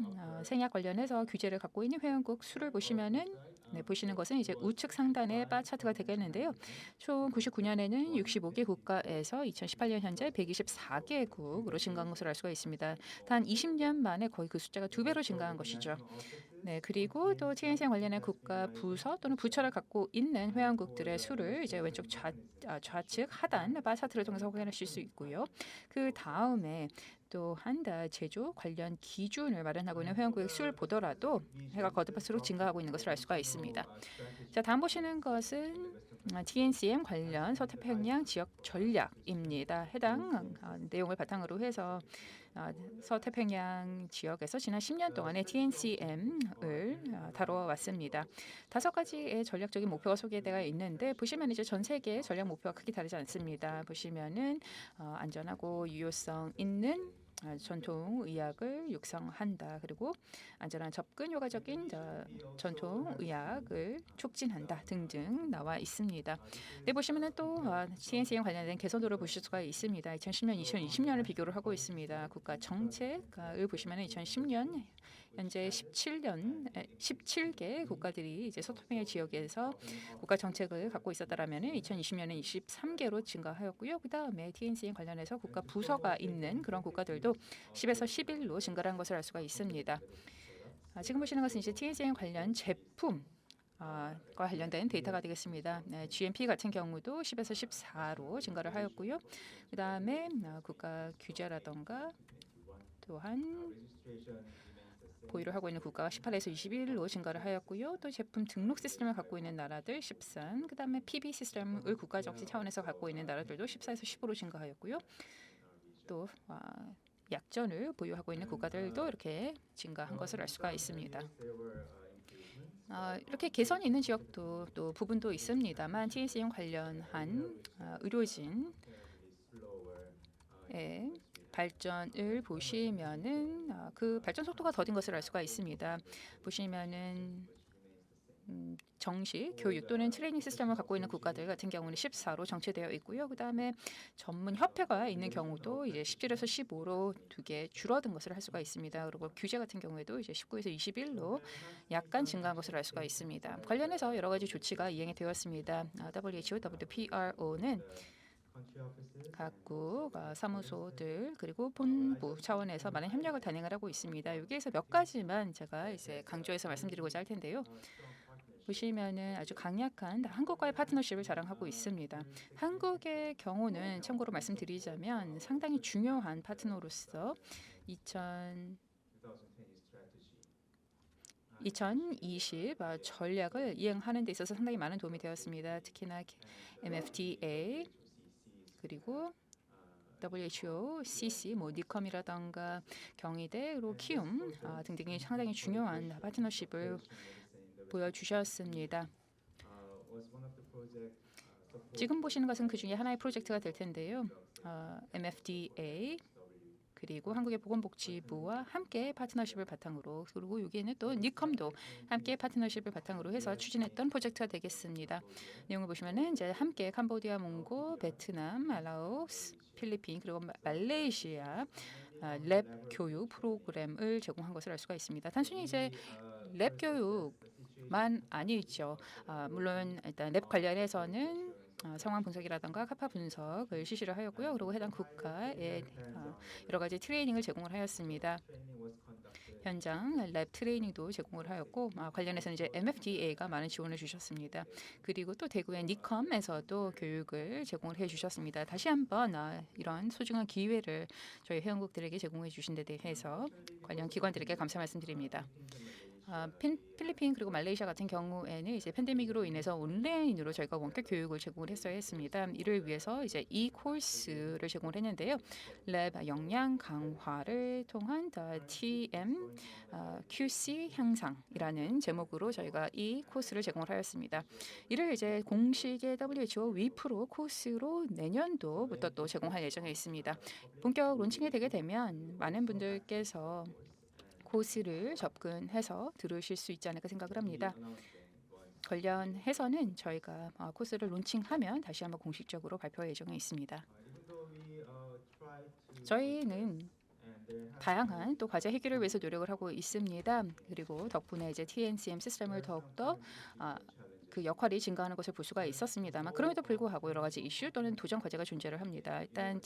생약 관련해서 규제를 갖고 있는 회원국 수를 보시면은 네, 보시는 것은 이제 우측 상단의 바 차트가 되겠는데요. 총 99년에는 65개 국가에서 2018년 현재 124개국으로 증가한 것을 알 수가 있습니다. 단 20년 만에 거의 그 숫자가 2배로 증가한 것이죠. 네, 그리고 또 TNC에 관련한 국가 부서 또는 부처를 갖고 있는 회원국들의 수를 이제 왼쪽 좌측 하단 바 차트를 통해서 확인하실 수 있고요. 그 다음에 또한 제조 관련 기준을 마련하고 있는 회원국의 수를 보더라도 해가 거듭할수록 증가하고 있는 것을 알 수가 있습니다. 자, 다음 보시는 것은 TNCM 관련 서태평양 지역 전략입니다. 해당 내용을 바탕으로 해서 서태평양 지역에서 지난 10년 동안의 TNCM을 다뤄왔습니다. 5가지의 전략적인 목표가 소개되어 있는데 보시면 이제 전 세계의 전략 목표가 크게 다르지 않습니다. 보시면은 안전하고 유효성 있는 전통 의학을 육성한다. 그리고 안전한 접근 효과적인 전통 의학을 촉진한다 등등 나와 있습니다. 네, 보시면은 또 TNCM 관련된 개선도를 보실 수가 있습니다. 2010년, 2020년을 비교를 하고 있습니다. 국가 정책을 보시면은 2010년 현재 17개 국가들이 이제 서태평양 지역에서 국가 정책을 갖고 있었다라면은 2020년에 23개로 증가하였고요. 그다음에 TNCM 관련해서 국가 부서가 있는 그런 국가들도 10에서 11로 증가한 것을 알 수가 있습니다. 지금 보시는 것은 이제 TNCM 관련 제품 과 관련된 데이터가 되겠습니다. 네, GMP 같은 경우도 10에서 14로 증가를 하였고요. 그다음에 국가 규제라던가 또한 보유를 하고 있는 국가가 18에서 21로 증가를 하였고요. 또 제품 등록 시스템을 갖고 있는 나라들 13, 그다음에 PB 시스템을 국가 정치 차원에서 갖고 있는 나라들도 14에서 15로 증가하였고요. 또 약전을 보유하고 있는 국가들도 이렇게 증가한 것을 알 수가 있습니다. 이렇게 개선이 있는 지역도 또 부분도 있습니다만 TNCM 관련한 의료진의 발전을 보시면은 그 발전 속도가 더딘 것을 알 수가 있습니다. 보시면은 정식 교육 또는 트레이닝 시스템을 갖고 있는 국가들 같은 경우는 14로 정체되어 있고요. 그다음에 전문 협회가 있는 경우도 이제 17에서 15로 2개 줄어든 것을 할 수가 있습니다. 그리고 규제 같은 경우에도 이제 19에서 21로 약간 증가한 것을 알 수가 있습니다. 관련해서 여러 가지 조치가 이행이 되었습니다. WHO, WPRO는 각국 사무소들 그리고 본부 차원에서 많은 협력을 단행을 하고 있습니다. 여기에서 몇 가지만 제가 이제 강조해서 말씀드리고자 할 텐데요. 보시면은 아주 강력한 한국과의 파트너십을 자랑하고 있습니다. 한국의 경우는 참고로 말씀드리자면 상당히 중요한 파트너로서 2020 전략을 이행하는 데 있어서 상당히 많은 도움이 되었습니다. 특히나 MFDA 그리고 WHO, CC, 니컴이라던가 경희대, 그리고 키움 등등이 상당히 중요한 파트너십을 보여주셨습니다. 지금 보시는 것은 그 중에 하나의 프로젝트가 될 텐데요. MFDA 그리고 한국의 보건복지부와 함께 파트너십을 바탕으로 그리고 여기에는 또 니컴도 함께 파트너십을 바탕으로 해서 추진했던 프로젝트가 되겠습니다. 내용을 보시면은 이제 함께 캄보디아, 몽고, 베트남, 라오스, 필리핀 그리고 말레이시아 랩 교육 프로그램을 제공한 것을 알 수가 있습니다. 단순히 이제 랩 교육만 아니죠. 물론 일단 랩 관련해서는 상황 분석이라든가 카파 분석을 실시를 하였고요. 그리고 해당 국가에 여러 가지 트레이닝을 제공을 하였습니다. 현장 랩 트레이닝도 제공을 하였고 관련해서는 이제 MFDA가 많은 지원을 주셨습니다. 그리고 또 대구의 니컴에서도 교육을 제공을 해주셨습니다. 다시 한번 이런 소중한 기회를 저희 회원국들에게 제공해 주신 데 대해서 관련 기관들에게 감사 말씀드립니다. 필리핀 그리고 말레이시아 같은 경우에는 이제 팬데믹으로 인해서 온라인으로 저희가 원격 교육을 제공을 했어야 했습니다. 이를 위해서 이제 이 코스를 제공을 했는데요. 랩 역량 강화를 통한 TM QC 향상이라는 제목으로 저희가 이 코스를 제공을 하였습니다. 이를 이제 공식의 WHO 위프로 코스로 내년도부터 또 제공할 예정에 있습니다. 본격 론칭이 되게 되면 많은 분들께서 코스를 접근해서 들으실 수 있지 않을까 생각을 합니다. 관련해서는 저희가 코스를 론칭하면 다시 한번 공식적으로 발표할 예정에 있습니다. 저희는 다양한 또 과제 해결을 위해서 노력을 하고 있습니다. 그리고 덕분에 이제 TNCM 시스템을 더욱더 그 역할이 증가하는 것을 볼 수가 있었습니다만 그럼에도 불구하고 여러 가지 이슈 또는 도전 과제가 존재를 합니다. 일단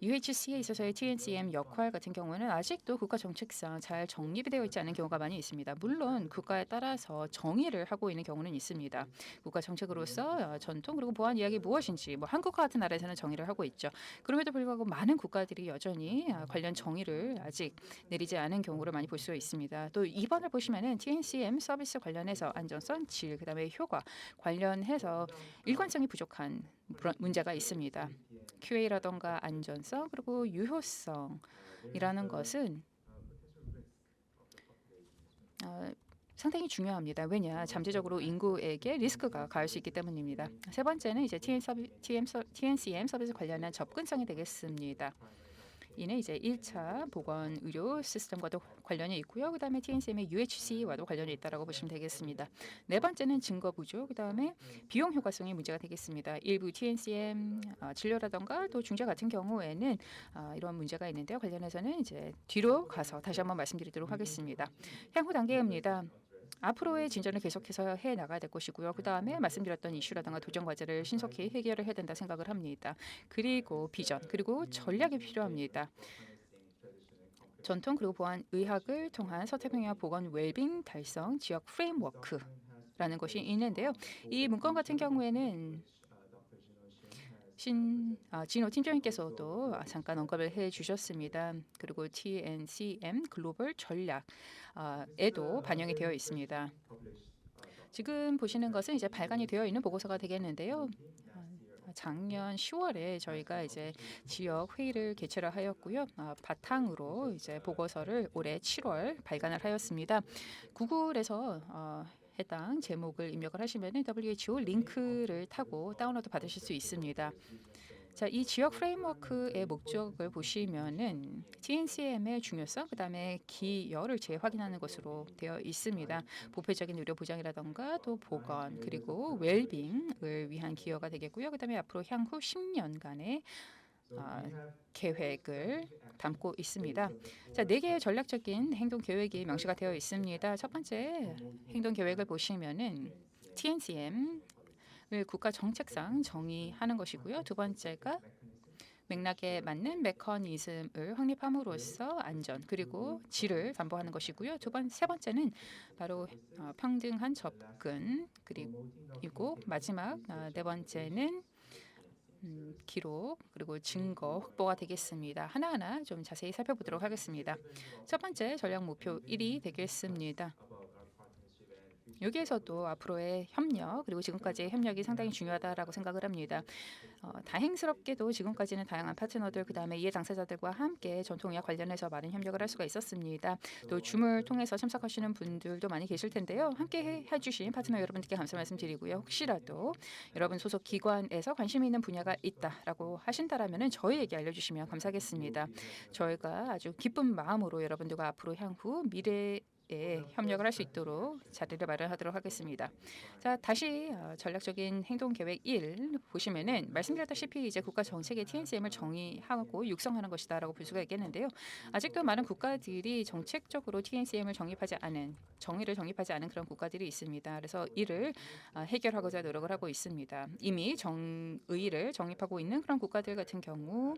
UHC에 있어서의 TNCM 역할 같은 경우는 아직도 국가 정책상 잘 정립이 되어 있지 않은 경우가 많이 있습니다. 물론 국가에 따라서 정의를 하고 있는 경우는 있습니다. 국가 정책으로서 전통 그리고 보안 이야기 무엇인지 뭐 한국과 같은 나라에서는 정의를 하고 있죠. 그럼에도 불구하고 많은 국가들이 여전히 관련 정의를 아직 내리지 않은 경우를 많이 볼 수 있습니다. 또 이번을 보시면은 TNCM 서비스 관련해서 안전성, 질, 그다음에 효과 관련해서 일관성이 부족한 문제가 있습니다. QA라던가 안전성 그리고 유효성이라는 것은 상당히 중요합니다. 왜냐 잠재적으로 인구에게 리스크가 가할 수 있기 때문입니다. 세 번째는 이제 TNCM 서비스 관련한 접근성이 되겠습니다. 이는 이제 1차 보건 의료 시스템과도 관련이 있고요. 그다음에 TNCM의 UHC와도 관련이 있다라고 보시면 되겠습니다. 네 번째는 증거 부족, 그다음에 비용 효과성이 문제가 되겠습니다. 일부 TNCM 진료라던가 또 중재 같은 경우에는 이런 문제가 있는데요. 관련해서는 이제 뒤로 가서 다시 한번 말씀드리도록 하겠습니다. 향후 단계입니다. 앞으로의 진전을 계속해서 해 나가야 될 것이고요. 그 다음에 말씀드렸던 이슈라든가 도전 과제를 신속히 해결을 해야 된다 생각을 합니다. 그리고 비전 그리고 전략이 필요합니다. 전통 그리고 보안 의학을 통한 서태평양 보건 웰빙 달성 지역 프레임워크라는 것이 있는데요. 이 문건 같은 경우에는 진호 팀장님께서도 잠깐 언급을 해주셨습니다. 그리고 TNCM 글로벌 전략에도 반영이 되어 있습니다. 지금 보시는 것은 이제 발간이 되어 있는 보고서가 되겠는데요. 작년 10월에 저희가 이제 지역 회의를 개최를 하였고요. 바탕으로 이제 보고서를 올해 7월 발간을 하였습니다. 구글에서 해당 제목을 입력을 하시면 WHO 링크를 타고 다운로드 받으실 수 있습니다. 자, 이 지역 프레임워크의 목적을 보시면은 TNCM의 중요성, 그다음에 기여를 재확인하는 것으로 되어 있습니다. 보편적인 의료 보장이라던가 또 보건 그리고 웰빙을 위한 기여가 되겠고요. 그다음에 앞으로 향후 10년간의 계획을 담고 있습니다. 자, 4개의 전략적인 행동 계획이 명시가 되어 있습니다. 첫 번째 행동 계획을 보시면은 TNCM을 국가 정책상 정의하는 것이고요. 두 번째가 맥락에 맞는 메커니즘을 확립함으로써 안전 그리고 질을 담보하는 것이고요. 세 번째는 바로 평등한 접근 그리고 마지막 네 번째는 기록 그리고 증거 확보가 되겠습니다. 하나하나 좀 자세히 살펴보도록 하겠습니다. 첫 번째 전략 목표 1이 되겠습니다. 여기에서도 앞으로의 협력 그리고 지금까지의 협력이 상당히 중요하다라고 생각을 합니다. 다행스럽게도 지금까지는 다양한 파트너들 그다음에 이해 당사자들과 함께 전통의학 관련해서 많은 협력을 할 수가 있었습니다. 또 줌을 통해서 참석하시는 분들도 많이 계실 텐데요. 함께 해주신 파트너 여러분들께 감사 말씀드리고요. 혹시라도 여러분 소속 기관에서 관심 있는 분야가 있다라고 하신다라면 저희에게 알려주시면 감사하겠습니다. 저희가 아주 기쁜 마음으로 여러분들과 앞으로 향후 미래 협력을 할 수 있도록 자리를 마련하도록 하겠습니다. 자, 다시 전략적인 행동 계획 1 보시면은 말씀드렸다시피 이제 국가 정책의 TNCM을 정의하고 육성하는 것이다라고 볼 수가 있겠는데요. 아직도 많은 국가들이 정책적으로 TNCM을 정의를 정립하지 않은 그런 국가들이 있습니다. 그래서 이를 해결하고자 노력을 하고 있습니다. 이미 정의를 정립하고 있는 그런 국가들 같은 경우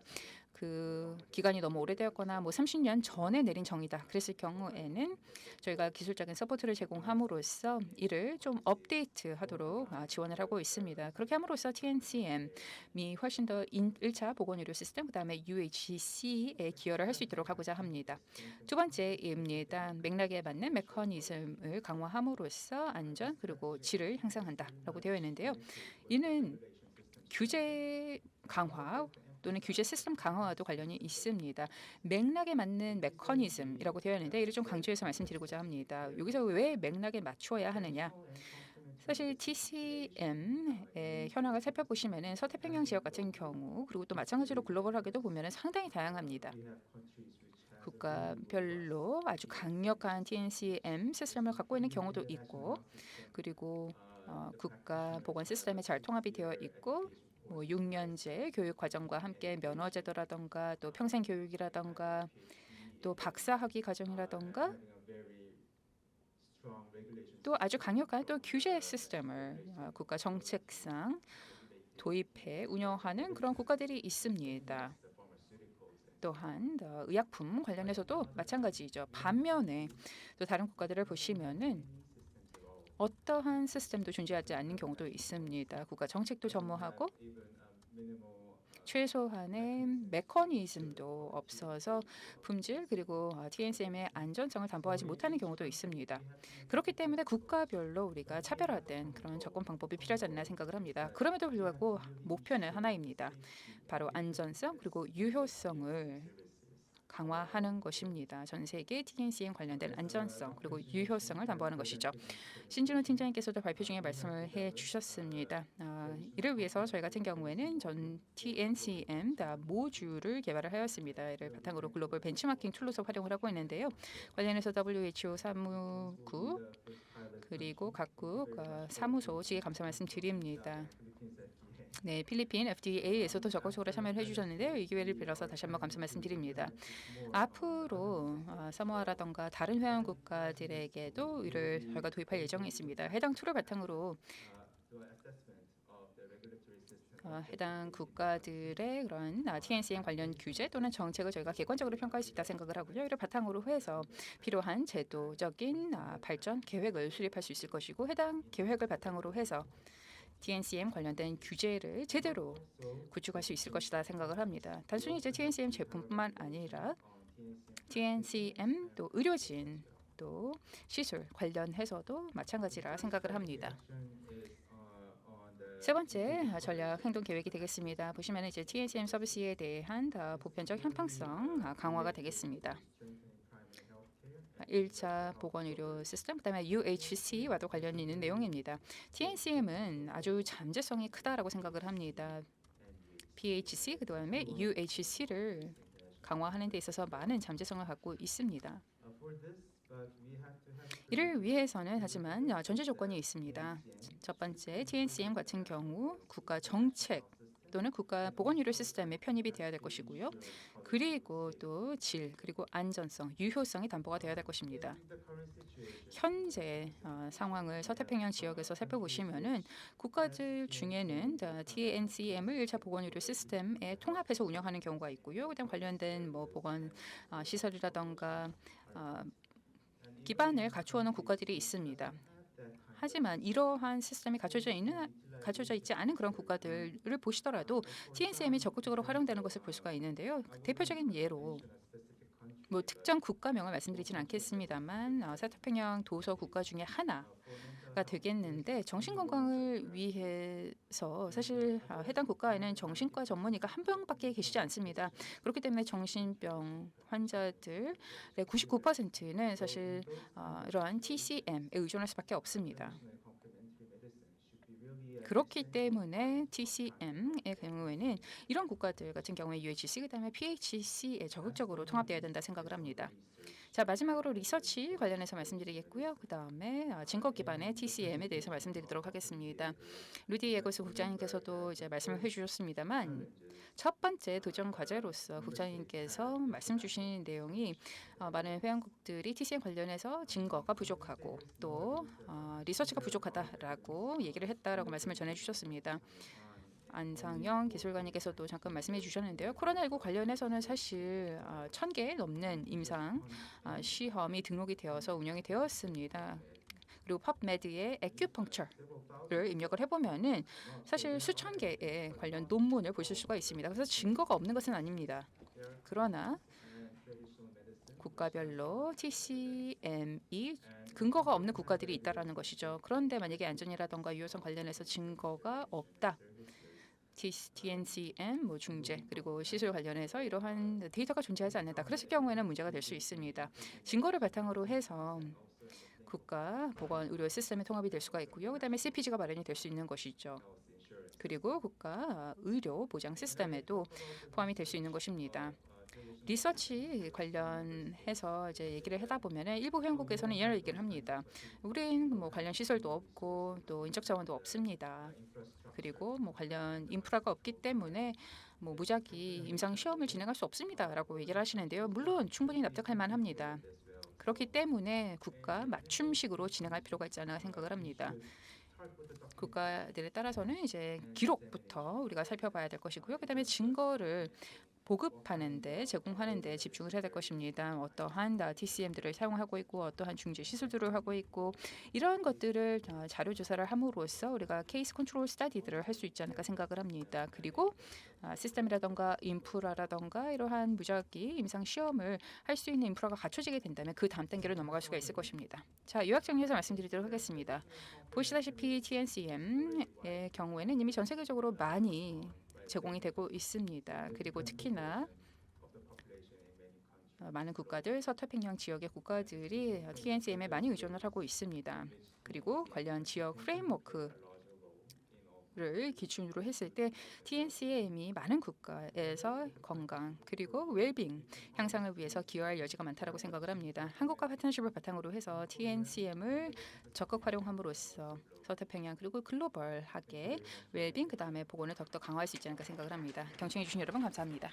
그 기간이 너무 오래되었거나 뭐 30년 전에 내린 정의다. 그랬을 경우에는 저희가 기술적인 서포트를 제공함으로써 이를 좀 업데이트하도록 지원을 하고 있습니다. 그렇게 함으로써 TNCM이 훨씬 더 1차 보건의료 시스템 그다음에 UHC에 기여를 할 수 있도록 하고자 합니다. 두 번째입니다. 맥락에 맞는 메커니즘을 강화함으로써 안전 그리고 질을 향상한다라고 되어 있는데요. 이는 규제 강화 또는 규제 시스템 강화와도 관련이 있습니다. 맥락에 맞는 메커니즘이라고 되어 있는데 이를 좀 강조해서 말씀드리고자 합니다. 여기서 왜 맥락에 맞춰야 하느냐? 사실 TCM의 현황을 살펴보시면은 서태평양 지역 같은 경우 그리고 또 마찬가지로 글로벌하게도 보면은 상당히 다양합니다. 국가별로 아주 강력한 TNCM 시스템을 갖고 있는 경우도 있고 그리고 국가 보건 시스템에 잘 통합이 되어 있고 뭐 6년제 교육 과정과 함께 면허 제도라던가 또 평생 교육이라던가 또 박사학위 과정이라던가 또 아주 강력한 또 규제 시스템을 국가 정책상 도입해 운영하는 그런 국가들이 있습니다. 또한 의약품 관련해서도 마찬가지죠. 반면에 또 다른 국가들을 보시면은 어떠한 시스템도 존재하지 않는 경우도 있습니다. 국가 정책도 전무하고 최소한의 메커니즘도 없어서 품질 그리고 TNCM의 안전성을 담보하지 못하는 경우도 있습니다. 그렇기 때문에 국가별로 우리가 차별화된 그런 접근 방법이 필요하지 않나 생각을 합니다. 그럼에도 불구하고 목표는 하나입니다. 바로 안전성 그리고 유효성을 강화하는 것입니다. 전 세계 TNCM 관련된 안전성 그리고 유효성을 담보하는 것이죠. 신진호 팀장님께서도 발표 중에 말씀을 해주셨습니다. 이를 위해서 저희 같은 경우에는 전 TNCM 모듈을 개발을 하였습니다. 이를 바탕으로 글로벌 벤치마킹 툴로서 활용을 하고 있는데요. 관련해서 WHO 사무국 그리고 각국 사무소 측에 감사 말씀드립니다. 네, 필리핀 FDA에서도 적극적으로 참여를 해주셨는데요. 이 기회를 빌어서 다시 한번 감사 말씀드립니다. 앞으로 사모아라던가 다른 회원 국가들에게도 이를 저희가 도입할 예정이 있습니다. 해당 툴을 바탕으로 해당 국가들의 그런 TNCM 관련 규제 또는 정책을 저희가 객관적으로 평가할 수 있다 생각을 하고요. 이를 바탕으로 해서 필요한 제도적인 발전 계획을 수립할 수 있을 것이고 해당 계획을 바탕으로 해서 TNCM 관련된 규제를 제대로 구축할 수 있을 것이다 생각을 합니다. 단순히 이제 TNCM 제품뿐만 아니라 TNCM 또 의료진 또 시술 관련해서도 마찬가지라 생각을 합니다. 세 번째 전략 행동 계획이 되겠습니다. 보시면 이제 TNCM 서비스에 대한 보편적 형평성 강화가 되겠습니다. 1차 보건의료 시스템, 그다음에 UHC와도 관련이 있는 내용입니다. TNCM은 아주 잠재성이 크다라고 생각을 합니다. PHC, 그다음에 UHC를 강화하는 데 있어서 많은 잠재성을 갖고 있습니다. 이를 위해서는 하지만 전제 조건이 있습니다. 첫 번째, TNCM 같은 경우 국가 정책 또는 국가 보건의료 시스템에 편입이 되어야 될 것이고요. 그리고 또 질, 그리고 안전성, 유효성이 담보가 되어야 될 것입니다. 현재 상황을 서태평양 지역에서 살펴보시면은 국가들 중에는 TNCM을 1차 보건의료 시스템에 통합해서 운영하는 경우가 있고요. 그다음 관련된 보건 시설이라던가 기반을 갖추어놓은 국가들이 있습니다. 하지만 이러한 시스템이 갖춰져 있지 않은 그런 국가들을 보시더라도 TNCM이 적극적으로 활용되는 것을 볼 수가 있는데요. 대표적인 예로 특정 국가명을 말씀드리지는 않겠습니다만 서태평양 도서 국가 중에 하나가 되겠는데 정신건강을 위해서 사실 해당 국가에는 정신과 전문의가 한 명밖에 계시지 않습니다. 그렇기 때문에 정신병 환자들의 99%는 사실 이러한 TCM에 의존할 수밖에 없습니다. 그렇기 때문에 TCM의 경우에는 이런 국가들 같은 경우에 UHC 그다음에 PHC에 적극적으로 통합되어야 된다 생각을 합니다. 자, 마지막으로 리서치 관련해서 말씀드리겠고요. 그다음에 증거 기반의 TCM에 대해서 말씀드리도록 하겠습니다. 루디 예거스 국장님께서도 이제 말씀을 해주셨습니다만 첫 번째 도전 과제로서 국장님께서 말씀 주신 내용이 많은 회원국들이 TCM 관련해서 증거가 부족하고 또 리서치가 부족하다라고 얘기를 했다라고 말씀을 전해주셨습니다. 안상영 기술관님께서도 잠깐 말씀해 주셨는데요. 코로나19 관련해서는 사실 1,000개 넘는 임상 시험이 등록이 되어서 운영이 되었습니다. 그리고 펍메드의 에큐펑처를 입력을 해보면은 사실 수천 개의 관련 논문을 보실 수가 있습니다. 그래서 증거가 없는 것은 아닙니다. 그러나 국가별로 TCM이 근거가 없는 국가들이 있다라는 것이죠. 그런데 만약에 안전이라던가 유효성 관련해서 증거가 없다. TNCM 중재 그리고 시술 관련해서 이러한 데이터가 존재하지 않는다. 그랬을 경우에는 문제가 될 수 있습니다. 증거를 바탕으로 해서 국가 보건 의료 시스템에 통합이 될 수가 있고요. 그다음에 CPG가 마련이 될 수 있는 것이죠. 그리고 국가 의료 보장 시스템에도 포함이 될 수 있는 것입니다. 리서치 관련해서 이제 얘기를 하다 보면은 일부 회원국에서는 이런 얘기를 합니다. 우린 뭐 관련 시설도 없고 또 인적 자원도 없습니다. 그리고 뭐 관련 인프라가 없기 때문에 뭐 무작위 임상 시험을 진행할 수 없습니다라고 얘기를 하시는데요. 물론 충분히 납득할 만합니다. 그렇기 때문에 국가 맞춤식으로 진행할 필요가 있지 않나 생각을 합니다. 국가들에 따라서는 이제 기록부터 우리가 살펴봐야 될 것이고요. 그다음에 증거를 보급하는데 제공하는데 집중을 해야 될 것입니다. 어떠한 TCM들을 사용하고 있고 어떠한 중재 시술들을 하고 있고 이러한 것들을 자료 조사를 함으로써 우리가 케이스 컨트롤 스터디들을 할 수 있지 않을까 생각을 합니다. 그리고 시스템이라던가 인프라라던가 이러한 무작위 임상 시험을 할 수 있는 인프라가 갖춰지게 된다면 그 다음 단계로 넘어갈 수가 있을 것입니다. 자, 요약 정리해서 말씀드리도록 하겠습니다. 보시다시피 TNCM의 경우에는 이미 전 세계적으로 많이 제공이 되고 있습니다. 그리고 특히나 많은 국가들, 서태평양 지역의 국가들이 TNCM에 많이 의존을 하고 있습니다. 그리고 관련 지역 프레임워크를 기준으로 했을 때 TNCM이 많은 국가에서 건강 그리고 웰빙 향상을 위해서 기여할 여지가 많다라고 생각을 합니다. 한국과 파트너십을 바탕으로 해서 TNCM을 적극 활용함으로써 서태평양 그리고 글로벌하게 웰빙 그다음에 보건을 더욱더 강화할 수 있지 않을까 생각을 합니다. 경청해 주신 여러분 감사합니다.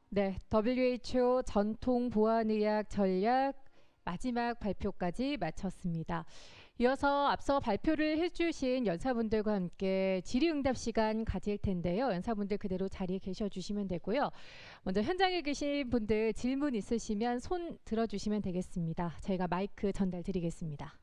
네, WHO 전통 보안의학 전략 마지막 발표까지 마쳤습니다. 이어서 앞서 발표를 해주신 연사분들과 함께 질의응답 시간 가질 텐데요. 연사분들 그대로 자리에 계셔주시면 되고요. 먼저 현장에 계신 분들 질문 있으시면 손 들어주시면 되겠습니다. 저희가 마이크 전달 드리겠습니다.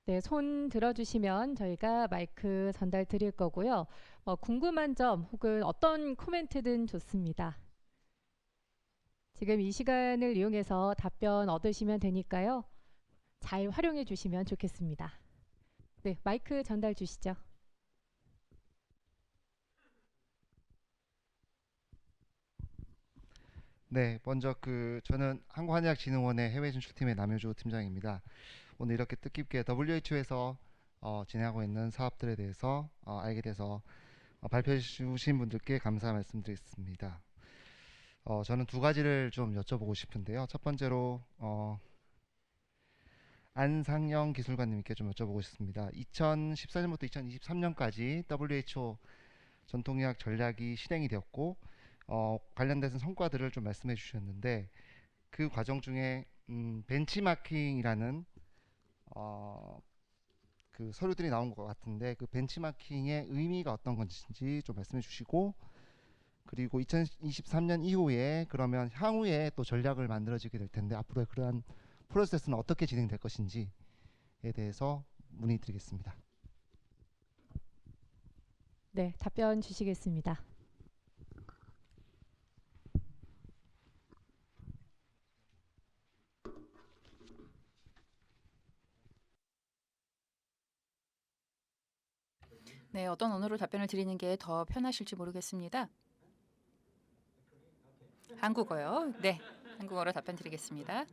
네, 손 들어주시면 저희가 마이크 전달 드릴 거고요. 궁금한 점 혹은 어떤 코멘트든 좋습니다. 지금 이 시간을 이용해서 답변 얻으시면 되니까요. 잘 활용해 주시면 좋겠습니다. 네, 마이크 전달 주시죠. 네, 먼저 저는 한국한의학진흥원의 해외 진출팀의 남효주 팀장입니다. 오늘 이렇게 뜻깊게 WHO에서 진행하고 있는 사업들에 대해서 알게 돼서 발표해 주신 분들께 감사 말씀드리겠습니다. 저는 두 가지를 좀 여쭤보고 싶은데요. 첫 번째로 안상영 기술관님께 좀 여쭤보고 싶습니다. 2014년부터 2023년까지 WHO 전통의학 전략이 실행이 되었고 관련된 성과들을 좀 말씀해 주셨는데 그 과정 중에 벤치마킹이라는 그 서류들이 나온 것 같은데 그 벤치마킹의 의미가 어떤 건지 좀 말씀해 주시고 그리고 2023년 이후에 그러면 향후에 또 전략을 만들어지게 될 텐데 앞으로의 그러한 프로세스는 어떻게 진행될 것인지에 대해서 문의드리겠습니다. 네, 답변 주시겠습니다. 네, 어떤 언어로 답변을 드리는 게 더 편하실지 모르겠습니다. 한국어요. 네, 한국어로 답변 드리겠습니다.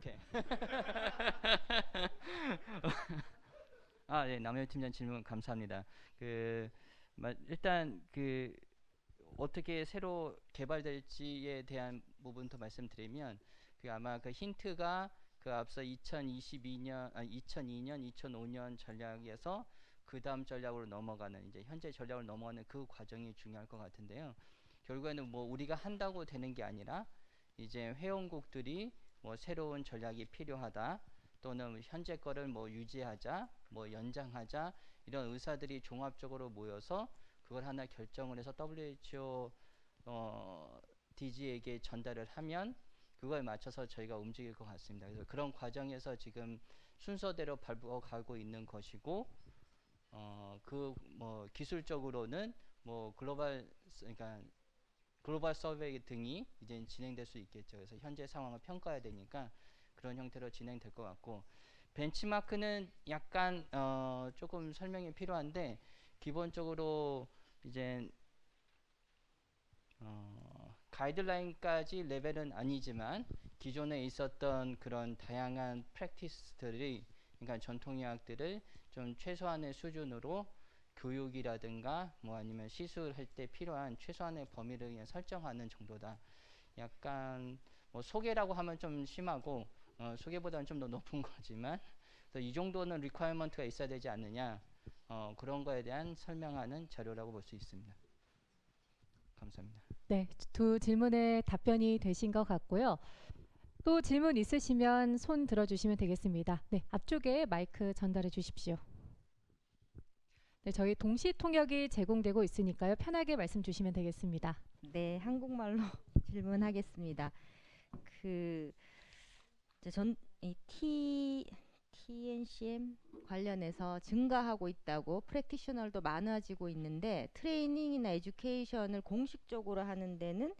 네, 남효 팀장 질문 감사합니다. 일단 어떻게 새로 개발될지에 대한 부분부터 말씀드리면 아마 그 힌트가 앞서 2002년, 2005년 전략에서 그 다음 전략으로 넘어가는 이제 현재 전략으로 넘어가는 그 과정이 중요할 것 같은데요. 결국에는 뭐 우리가 한다고 되는 게 아니라 이제 회원국들이 뭐 새로운 전략이 필요하다 또는 현재 거를 뭐 유지하자 뭐 연장하자 이런 의사들이 종합적으로 모여서 그걸 하나 결정을 해서 WHO DG에게 전달을 하면 그거에 맞춰서 저희가 움직일 것 같습니다. 그래서 그런 과정에서 지금 순서대로 밟아가고 있는 것이고 뭐 기술적으로는 뭐 그러니까 글로벌 서베이 등이 이제 진행될 수 있겠죠. 그래서 현재 상황을 평가해야 되니까 그런 형태로 진행될 것 같고 벤치마크는 약간 조금 설명이 필요한데 기본적으로 이제 가이드라인까지 레벨은 아니지만 기존에 있었던 그런 다양한 프랙티스들이, 그러니까 전통의학들을 좀 최소한의 수준으로 교육이라든가 뭐 아니면 시술할 때 필요한 최소한의 범위를 그냥 설정하는 정도다. 약간 뭐 소개라고 하면 좀 심하고 소개보다는 좀 더 높은 거지만, 그래서 이 정도는 리퀘어먼트가 있어야 되지 않느냐, 그런 거에 대한 설명하는 자료라고 볼 수 있습니다. 감사합니다. 네, 두 질문에 답변이 되신 것 같고요. 또 질문 있으시면 손 들어주시면 되겠습니다. 네, 앞쪽에 마이크 전달해 주십시오. 네, 저희 동시 통역이 제공되고 있으니까요. 편하게 말씀 주시면 되겠습니다. 네, 한국말로 질문하겠습니다. 그 이 TNCM 관련해서 증가하고 있다고 프랙티셔널도 많아지고 있는데 트레이닝이나 에듀케이션을 공식적으로 하는 데는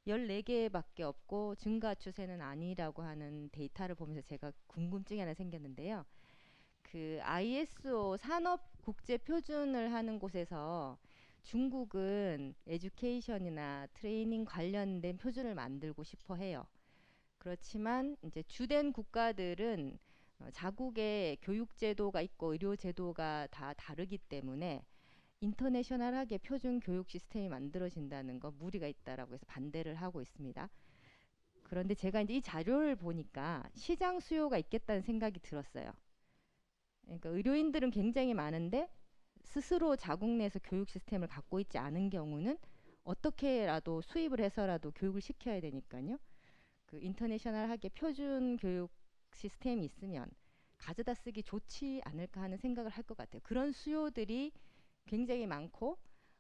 14개밖에 없고 증가 추세는 아니라고 하는 데이터를 보면서 제가 궁금증이 하나 생겼는데요. 그 ISO 산업 국제 표준을 하는 곳에서 중국은 에듀케이션이나 트레이닝 관련된 표준을 만들고 싶어 해요. 그렇지만 이제 주된 국가들은 자국의 교육 제도가 있고 의료 제도가 다 다르기 때문에 인터내셔널하게 표준 교육 시스템이 만들어진다는 거 무리가 있다라고 해서 반대를 하고 있습니다. 그런데 제가 이제 이 자료를 보니까 시장 수요가 있겠다는 생각이 들었어요. 그러니까 의료인들은 굉장히 많은데 스스로 자국 내에서 교육 시스템을 갖고 있지 않은 경우는 어떻게라도 수입을 해서라도 교육을 시켜야 되니까요. 그 인터내셔널하게 표준 교육 시스템이 있으면 가져다 쓰기 좋지 않을까 하는 생각을 할 것 같아요. 그런 수요들이 굉장히 많고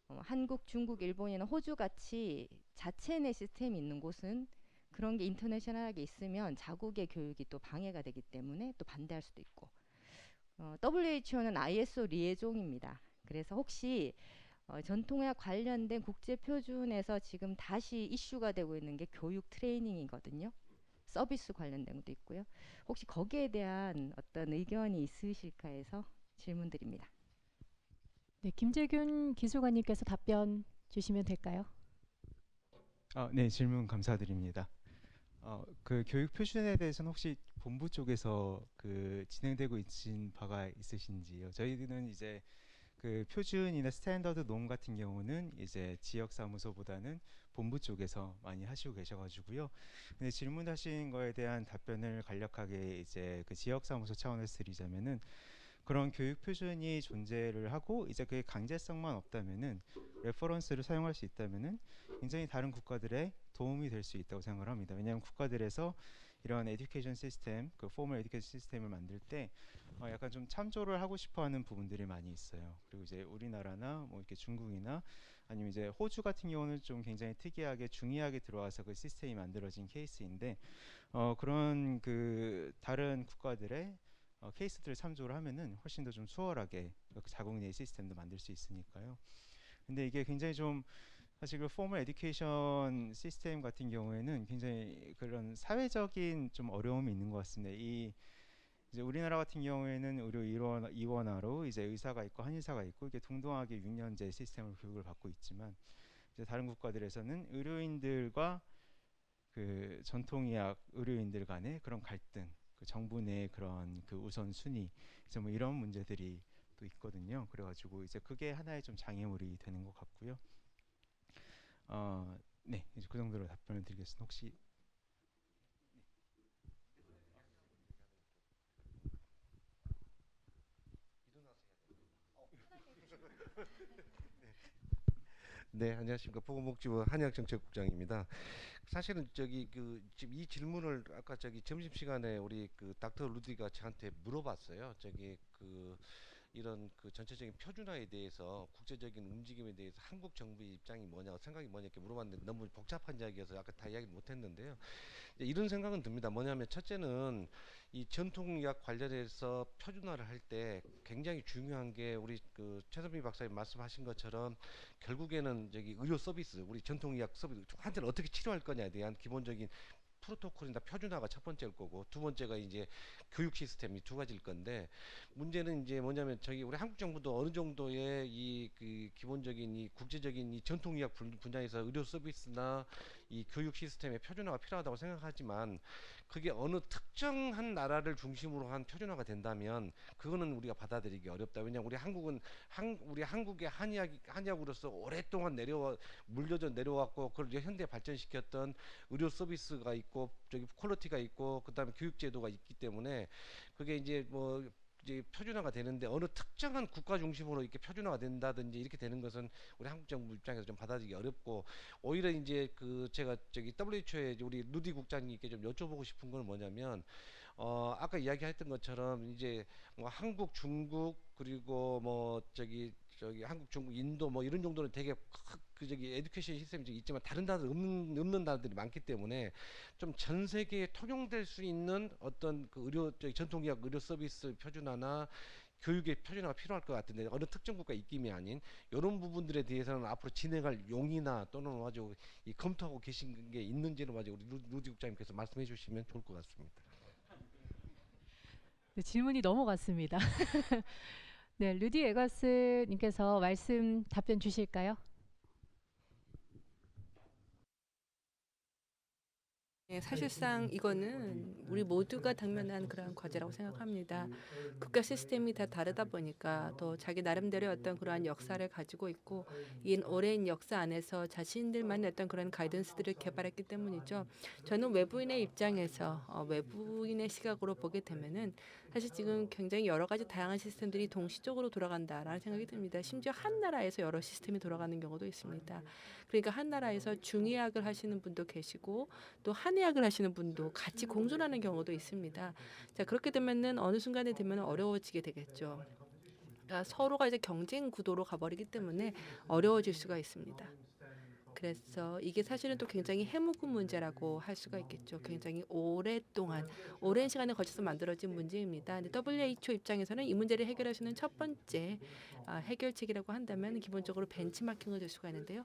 한국, 중국, 일본이나 호주 같이 자체 내 시스템이 있는 곳은 그런 게 인터내셔널하게 있으면 자국의 교육이 또 방해가 되기 때문에 또 반대할 수도 있고 WHO는 ISO 리에종입니다. 그래서 혹시 전통의학 관련된 국제 표준에서 지금 다시 이슈가 되고 있는 게 교육 트레이닝이거든요. 서비스 관련된 것도 있고요. 혹시 거기에 대한 어떤 의견이 있으실까 해서 질문드립니다. 네, 김재균 기술관님께서 답변 주시면 될까요? 네, 질문 감사드립니다. 그 교육 표준에 대해서는 혹시 본부 쪽에서 그 진행되고 있는 바가 있으신지요? 저희는 이제 그 표준이나 스탠더드 놈 같은 경우는 이제 지역 사무소보다는 본부 쪽에서 많이 하시고 계셔가지고요. 근데 질문하신 거에 대한 답변을 간략하게 이제 그 지역 사무소 차원에서 드리자면은 그런 교육 표준이 존재를 하고 이제 그게 강제성만 없다면은 레퍼런스를 사용할 수 있다면은 굉장히 다른 국가들의 도움이 될 수 있다고 생각을 합니다. 왜냐하면 국가들에서 이런 에듀케이션 시스템, 그 포멀 에듀케이션 시스템을 만들 때 약간 좀 참조를 하고 싶어하는 부분들이 많이 있어요. 그리고 이제 우리나라나 뭐 이렇게 중국이나 아니면 이제 호주 같은 경우는 좀 굉장히 특이하게 중의학에 들어와서 그 시스템이 만들어진 케이스인데 그런 그 다른 국가들의 케이스들을 참조를 하면은 훨씬 더 좀 수월하게 자국 내 시스템도 만들 수 있으니까요. 근데 이게 굉장히 좀 사실 그 포멀 에듀케이션 시스템 같은 경우에는 굉장히 그런 사회적인 좀 어려움이 있는 것 같습니다. 이제 우리나라 같은 경우에는 의료 이원화로 이제 의사가 있고 한의사가 있고 이게 동등하게 6년제 시스템을 교육을 받고 있지만 이제 다른 국가들에서는 의료인들과 그 전통의학 의료인들 간의 그런 갈등, 그 정부 내 그런 그 우선순위, 이제 뭐 이런 문제들이 또 있거든요. 그래가지고 이제 그게 하나의 좀 장애물이 되는 것 같고요. 네, 이제 그 정도로 답변을 드리겠습니다. 혹시 네, 안녕하십니까. 보건복지부 한의학정책국장입니다. 사실은 지금 이 질문을 아까 점심 시간에 우리 그 닥터 루디가 저한테 물어봤어요. 이런 그 전체적인 표준화에 대해서 국제적인 움직임에 대해서 한국 정부의 입장이 뭐냐, 생각이 뭐냐 이렇게 물어봤는데 너무 복잡한 이야기여서 아까 다 이야기 못했는데요. 이런 생각은 듭니다. 뭐냐면 첫째는 이 전통의학 관련해서 표준화를 할 때 굉장히 중요한 게 우리 그 최선미 박사님 말씀하신 것처럼 결국에는 의료 서비스, 우리 전통의학 서비스 환자를 어떻게 치료할 거냐에 대한 기본적인 프로토콜이나 표준화가 첫 번째일 거고 두 번째가 이제 교육 시스템이 두 가지일 건데 문제는 이제 뭐냐면 우리 한국 정부도 어느 정도의 이 그 기본적인 이 국제적인 이 전통의학 분야에서 의료 서비스나 이 교육 시스템의 표준화가 필요하다고 생각하지만 그게 어느 특정한 나라를 중심으로 한 표준화가 된다면 그거는 우리가 받아들이기 어렵다. 왜냐하면 우리 한국의 한의학으로서 오랫동안 물려져 내려왔고 그걸 이제 현대 발전시켰던 의료 서비스가 있고 저기 퀄리티가 있고 그다음에 교육 제도가 있기 때문에 그게 이제 뭐 이제 표준화가 되는데 어느 특정한 국가 중심으로 이렇게 표준화가 된다든지 이렇게 되는 것은 우리 한국 정부 입장에서 좀 받아들이기 어렵고 오히려 이제 그 제가 저기 WHO에 우리 루디 국장님께 좀 여쭤보고 싶은 건 뭐냐면 아까 이야기했던 것처럼 이제 뭐 한국, 중국 그리고 뭐 저기 한국, 중국, 인도 뭐 이런 정도는 되게 그 저기 에듀케이션 시스템이 좀 있지만 다른 나라들 없는 나라들이 많기 때문에 좀 전 세계에 통용될 수 있는 어떤 그 의료 전통의학 의료 서비스 표준화나 교육의 표준화가 필요할 것 같은데 어느 특정 국가 입김이 아닌 이런 부분들에 대해서는 앞으로 진행할 용의나 또는 아주 이 검토하고 계신 게 있는지는 아주 우리 루디 국장님께서 말씀해 주시면 좋을 것 같습니다. 네, 질문이 넘어갔습니다. 네, 루디 에거스님께서 답변 주실까요? 네, 사실상 이거는 우리 모두가 당면한 그러한 과제라고 생각합니다. 국가 시스템이 다 다르다 보니까 또 자기 나름대로의 어떤 그러한 역사를 가지고 있고 이 오랜 역사 안에서 자신들만의 어떤 그런 가이던스들을 개발했기 때문이죠. 저는 외부인의 입장에서 외부인의 시각으로 보게 되면은 사실 지금 굉장히 여러 가지 다양한 시스템들이 동시적으로 돌아간다라는 생각이 듭니다. 심지어 한 나라에서 여러 시스템이 돌아가는 경우도 있습니다. 그러니까 한 나라에서 중의학을 하시는 분도 계시고 또 한의학을 하시는 분도 같이 공존하는 경우도 있습니다. 자, 그렇게 되면은 어느 순간에 되면 어려워지게 되겠죠. 그러니까 서로가 이제 경쟁 구도로 가버리기 때문에 어려워질 수가 있습니다. 그래서 이게 사실은 또 굉장히 해묵은 문제라고 할 수가 있겠죠. 굉장히 오랜 시간에 걸쳐서 만들어진 문제입니다. 근데 WHO 입장에서는 이 문제를 해결할 수 있는 첫 번째 해결책이라고 한다면 기본적으로 벤치마킹을 될 수가 있는데요.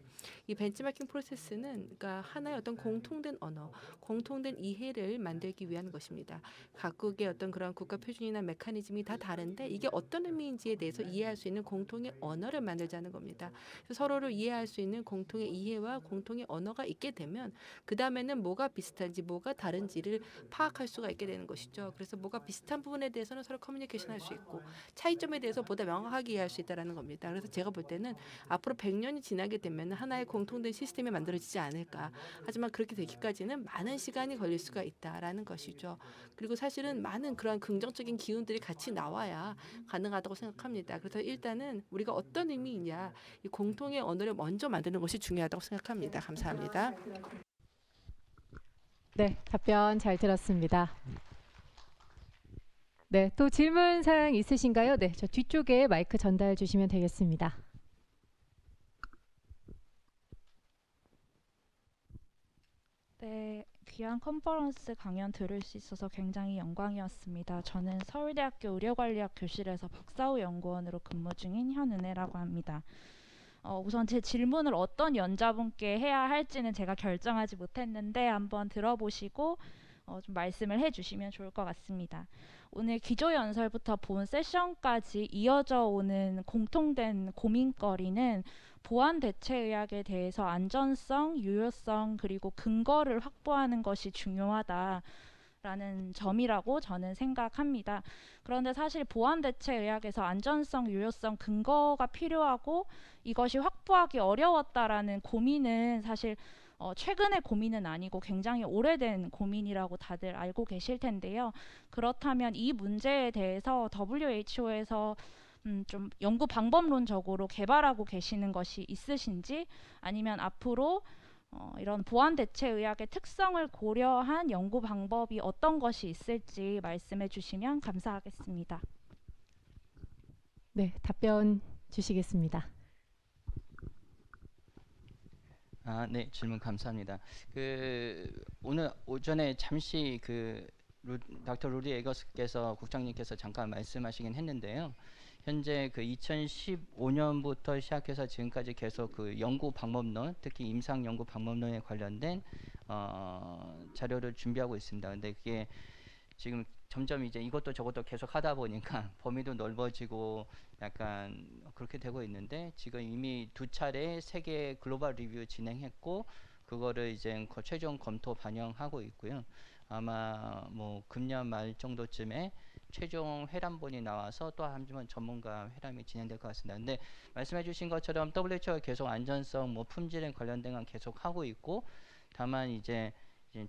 이 벤치마킹 프로세스는 그러니까 하나의 어떤 공통된 언어, 공통된 이해를 만들기 위한 것입니다. 각국의 어떤 그런 국가 표준이나 메커니즘이 다 다른데 이게 어떤 의미인지에 대해서 이해할 수 있는 공통의 언어를 만들자는 겁니다. 그래서 서로를 이해할 수 있는 공통의 이해와 공통의 언어가 있게 되면 그 다음에는 뭐가 비슷한지 뭐가 다른지를 파악할 수가 있게 되는 것이죠. 그래서 뭐가 비슷한 부분에 대해서는 서로 커뮤니케이션 할 수 있고 차이점에 대해서 보다 명확하게 이해할 수 있다는 겁니다. 그래서 제가 볼 때는 앞으로 100년이 지나게 되면 하나의 공통된 시스템이 만들어지지 않을까. 하지만 그렇게 되기까지는 많은 시간이 걸릴 수가 있다라는 것이죠. 그리고 사실은 많은 그런 긍정적인 기운들이 같이 나와야 가능하다고 생각합니다. 그래서 일단은 우리가 어떤 의미이냐 이 공통의 언어를 먼저 만드는 것이 중요하다고 생각합니다. 감사합니다. 네, 답변 잘 들었습니다. 네, 또 질문 사항 있으신가요? 네, 저 뒤쪽에 마이크 전달 주시면 되겠습니다. 네, 귀한 컨퍼런스 강연 들을 수 있어서 굉장히 영광이었습니다. 저는 서울대학교 의료관리학 교실에서 박사후 연구원으로 근무 중인 현은혜라고 합니다. 우선 제 질문을 어떤 연자분께 해야 할지는 제가 결정하지 못했는데 한번 들어보시고 좀 말씀을 해주시면 좋을 것 같습니다. 오늘 기조연설부터 본 세션까지 이어져 오는 공통된 고민거리는 보완대체의학에 대해서 안전성, 유효성 그리고 근거를 확보하는 것이 중요하다라는 점이라고 저는 생각합니다. 그런데 사실 보완대체의학에서 안전성, 유효성, 근거가 필요하고 이것이 확보하기 어려웠다라는 고민은 사실 최근의 고민은 아니고 굉장히 오래된 고민이라고 다들 알고 계실 텐데요. 그렇다면 이 문제에 대해서 WHO에서 좀 연구 방법론적으로 개발하고 계시는 것이 있으신지 아니면 앞으로 이런 보완 대체 의학의 특성을 고려한 연구 방법이 어떤 것이 있을지 말씀해 주시면 감사하겠습니다. 네, 답변 주시겠습니다. 네, 질문 감사합니다. 오늘 오전에 잠시 닥터 루디 에거스께서 국장님께서 잠깐 말씀하시긴 했는데요. 현재 2015년부터 시작해서 지금까지 계속 연구 방법론, 특히 임상 연구 방법론에 관련된 자료를 준비하고 있습니다. 근데 그게 지금 점점 이제 이것도 저것도 계속 하다 보니까 범위도 넓어지고 약간 그렇게 되고 있는데 지금 이미 2차례 세계 글로벌 리뷰 진행했고 그거를 이제 최종 검토 반영하고 있고요. 아마 뭐 금년 말 정도쯤에 최종 회람본이 나와서 또 한 번 전문가 회람이 진행될 것 같습니다. 근데 말씀해주신 것처럼 WHO가 계속 안전성, 뭐 품질에 관련된 건 계속 하고 있고, 다만 이제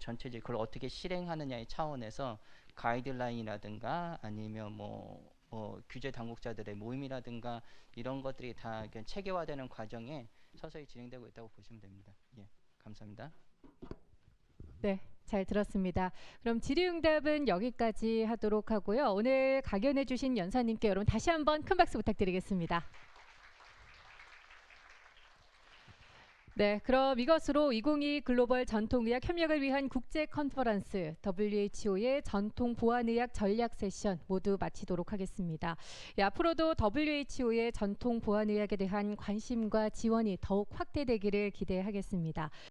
전체적으로 그걸 어떻게 실행하느냐의 차원에서 가이드라인이라든가 아니면 뭐 규제 당국자들의 모임이라든가 이런 것들이 다 체계화되는 과정에 서서히 진행되고 있다고 보시면 됩니다. 예, 감사합니다. 네, 잘 들었습니다. 그럼 질의응답은 여기까지 하도록 하고요. 오늘 강연해주신 연사님께 여러분 다시 한번 큰 박수 부탁드리겠습니다. 네, 그럼 이것으로 2022 글로벌 전통의학 협력을 위한 국제 컨퍼런스 WHO의 전통 보안의학 전략 세션 모두 마치도록 하겠습니다. 예, 앞으로도 WHO의 전통 보안의학에 대한 관심과 지원이 더욱 확대되기를 기대하겠습니다.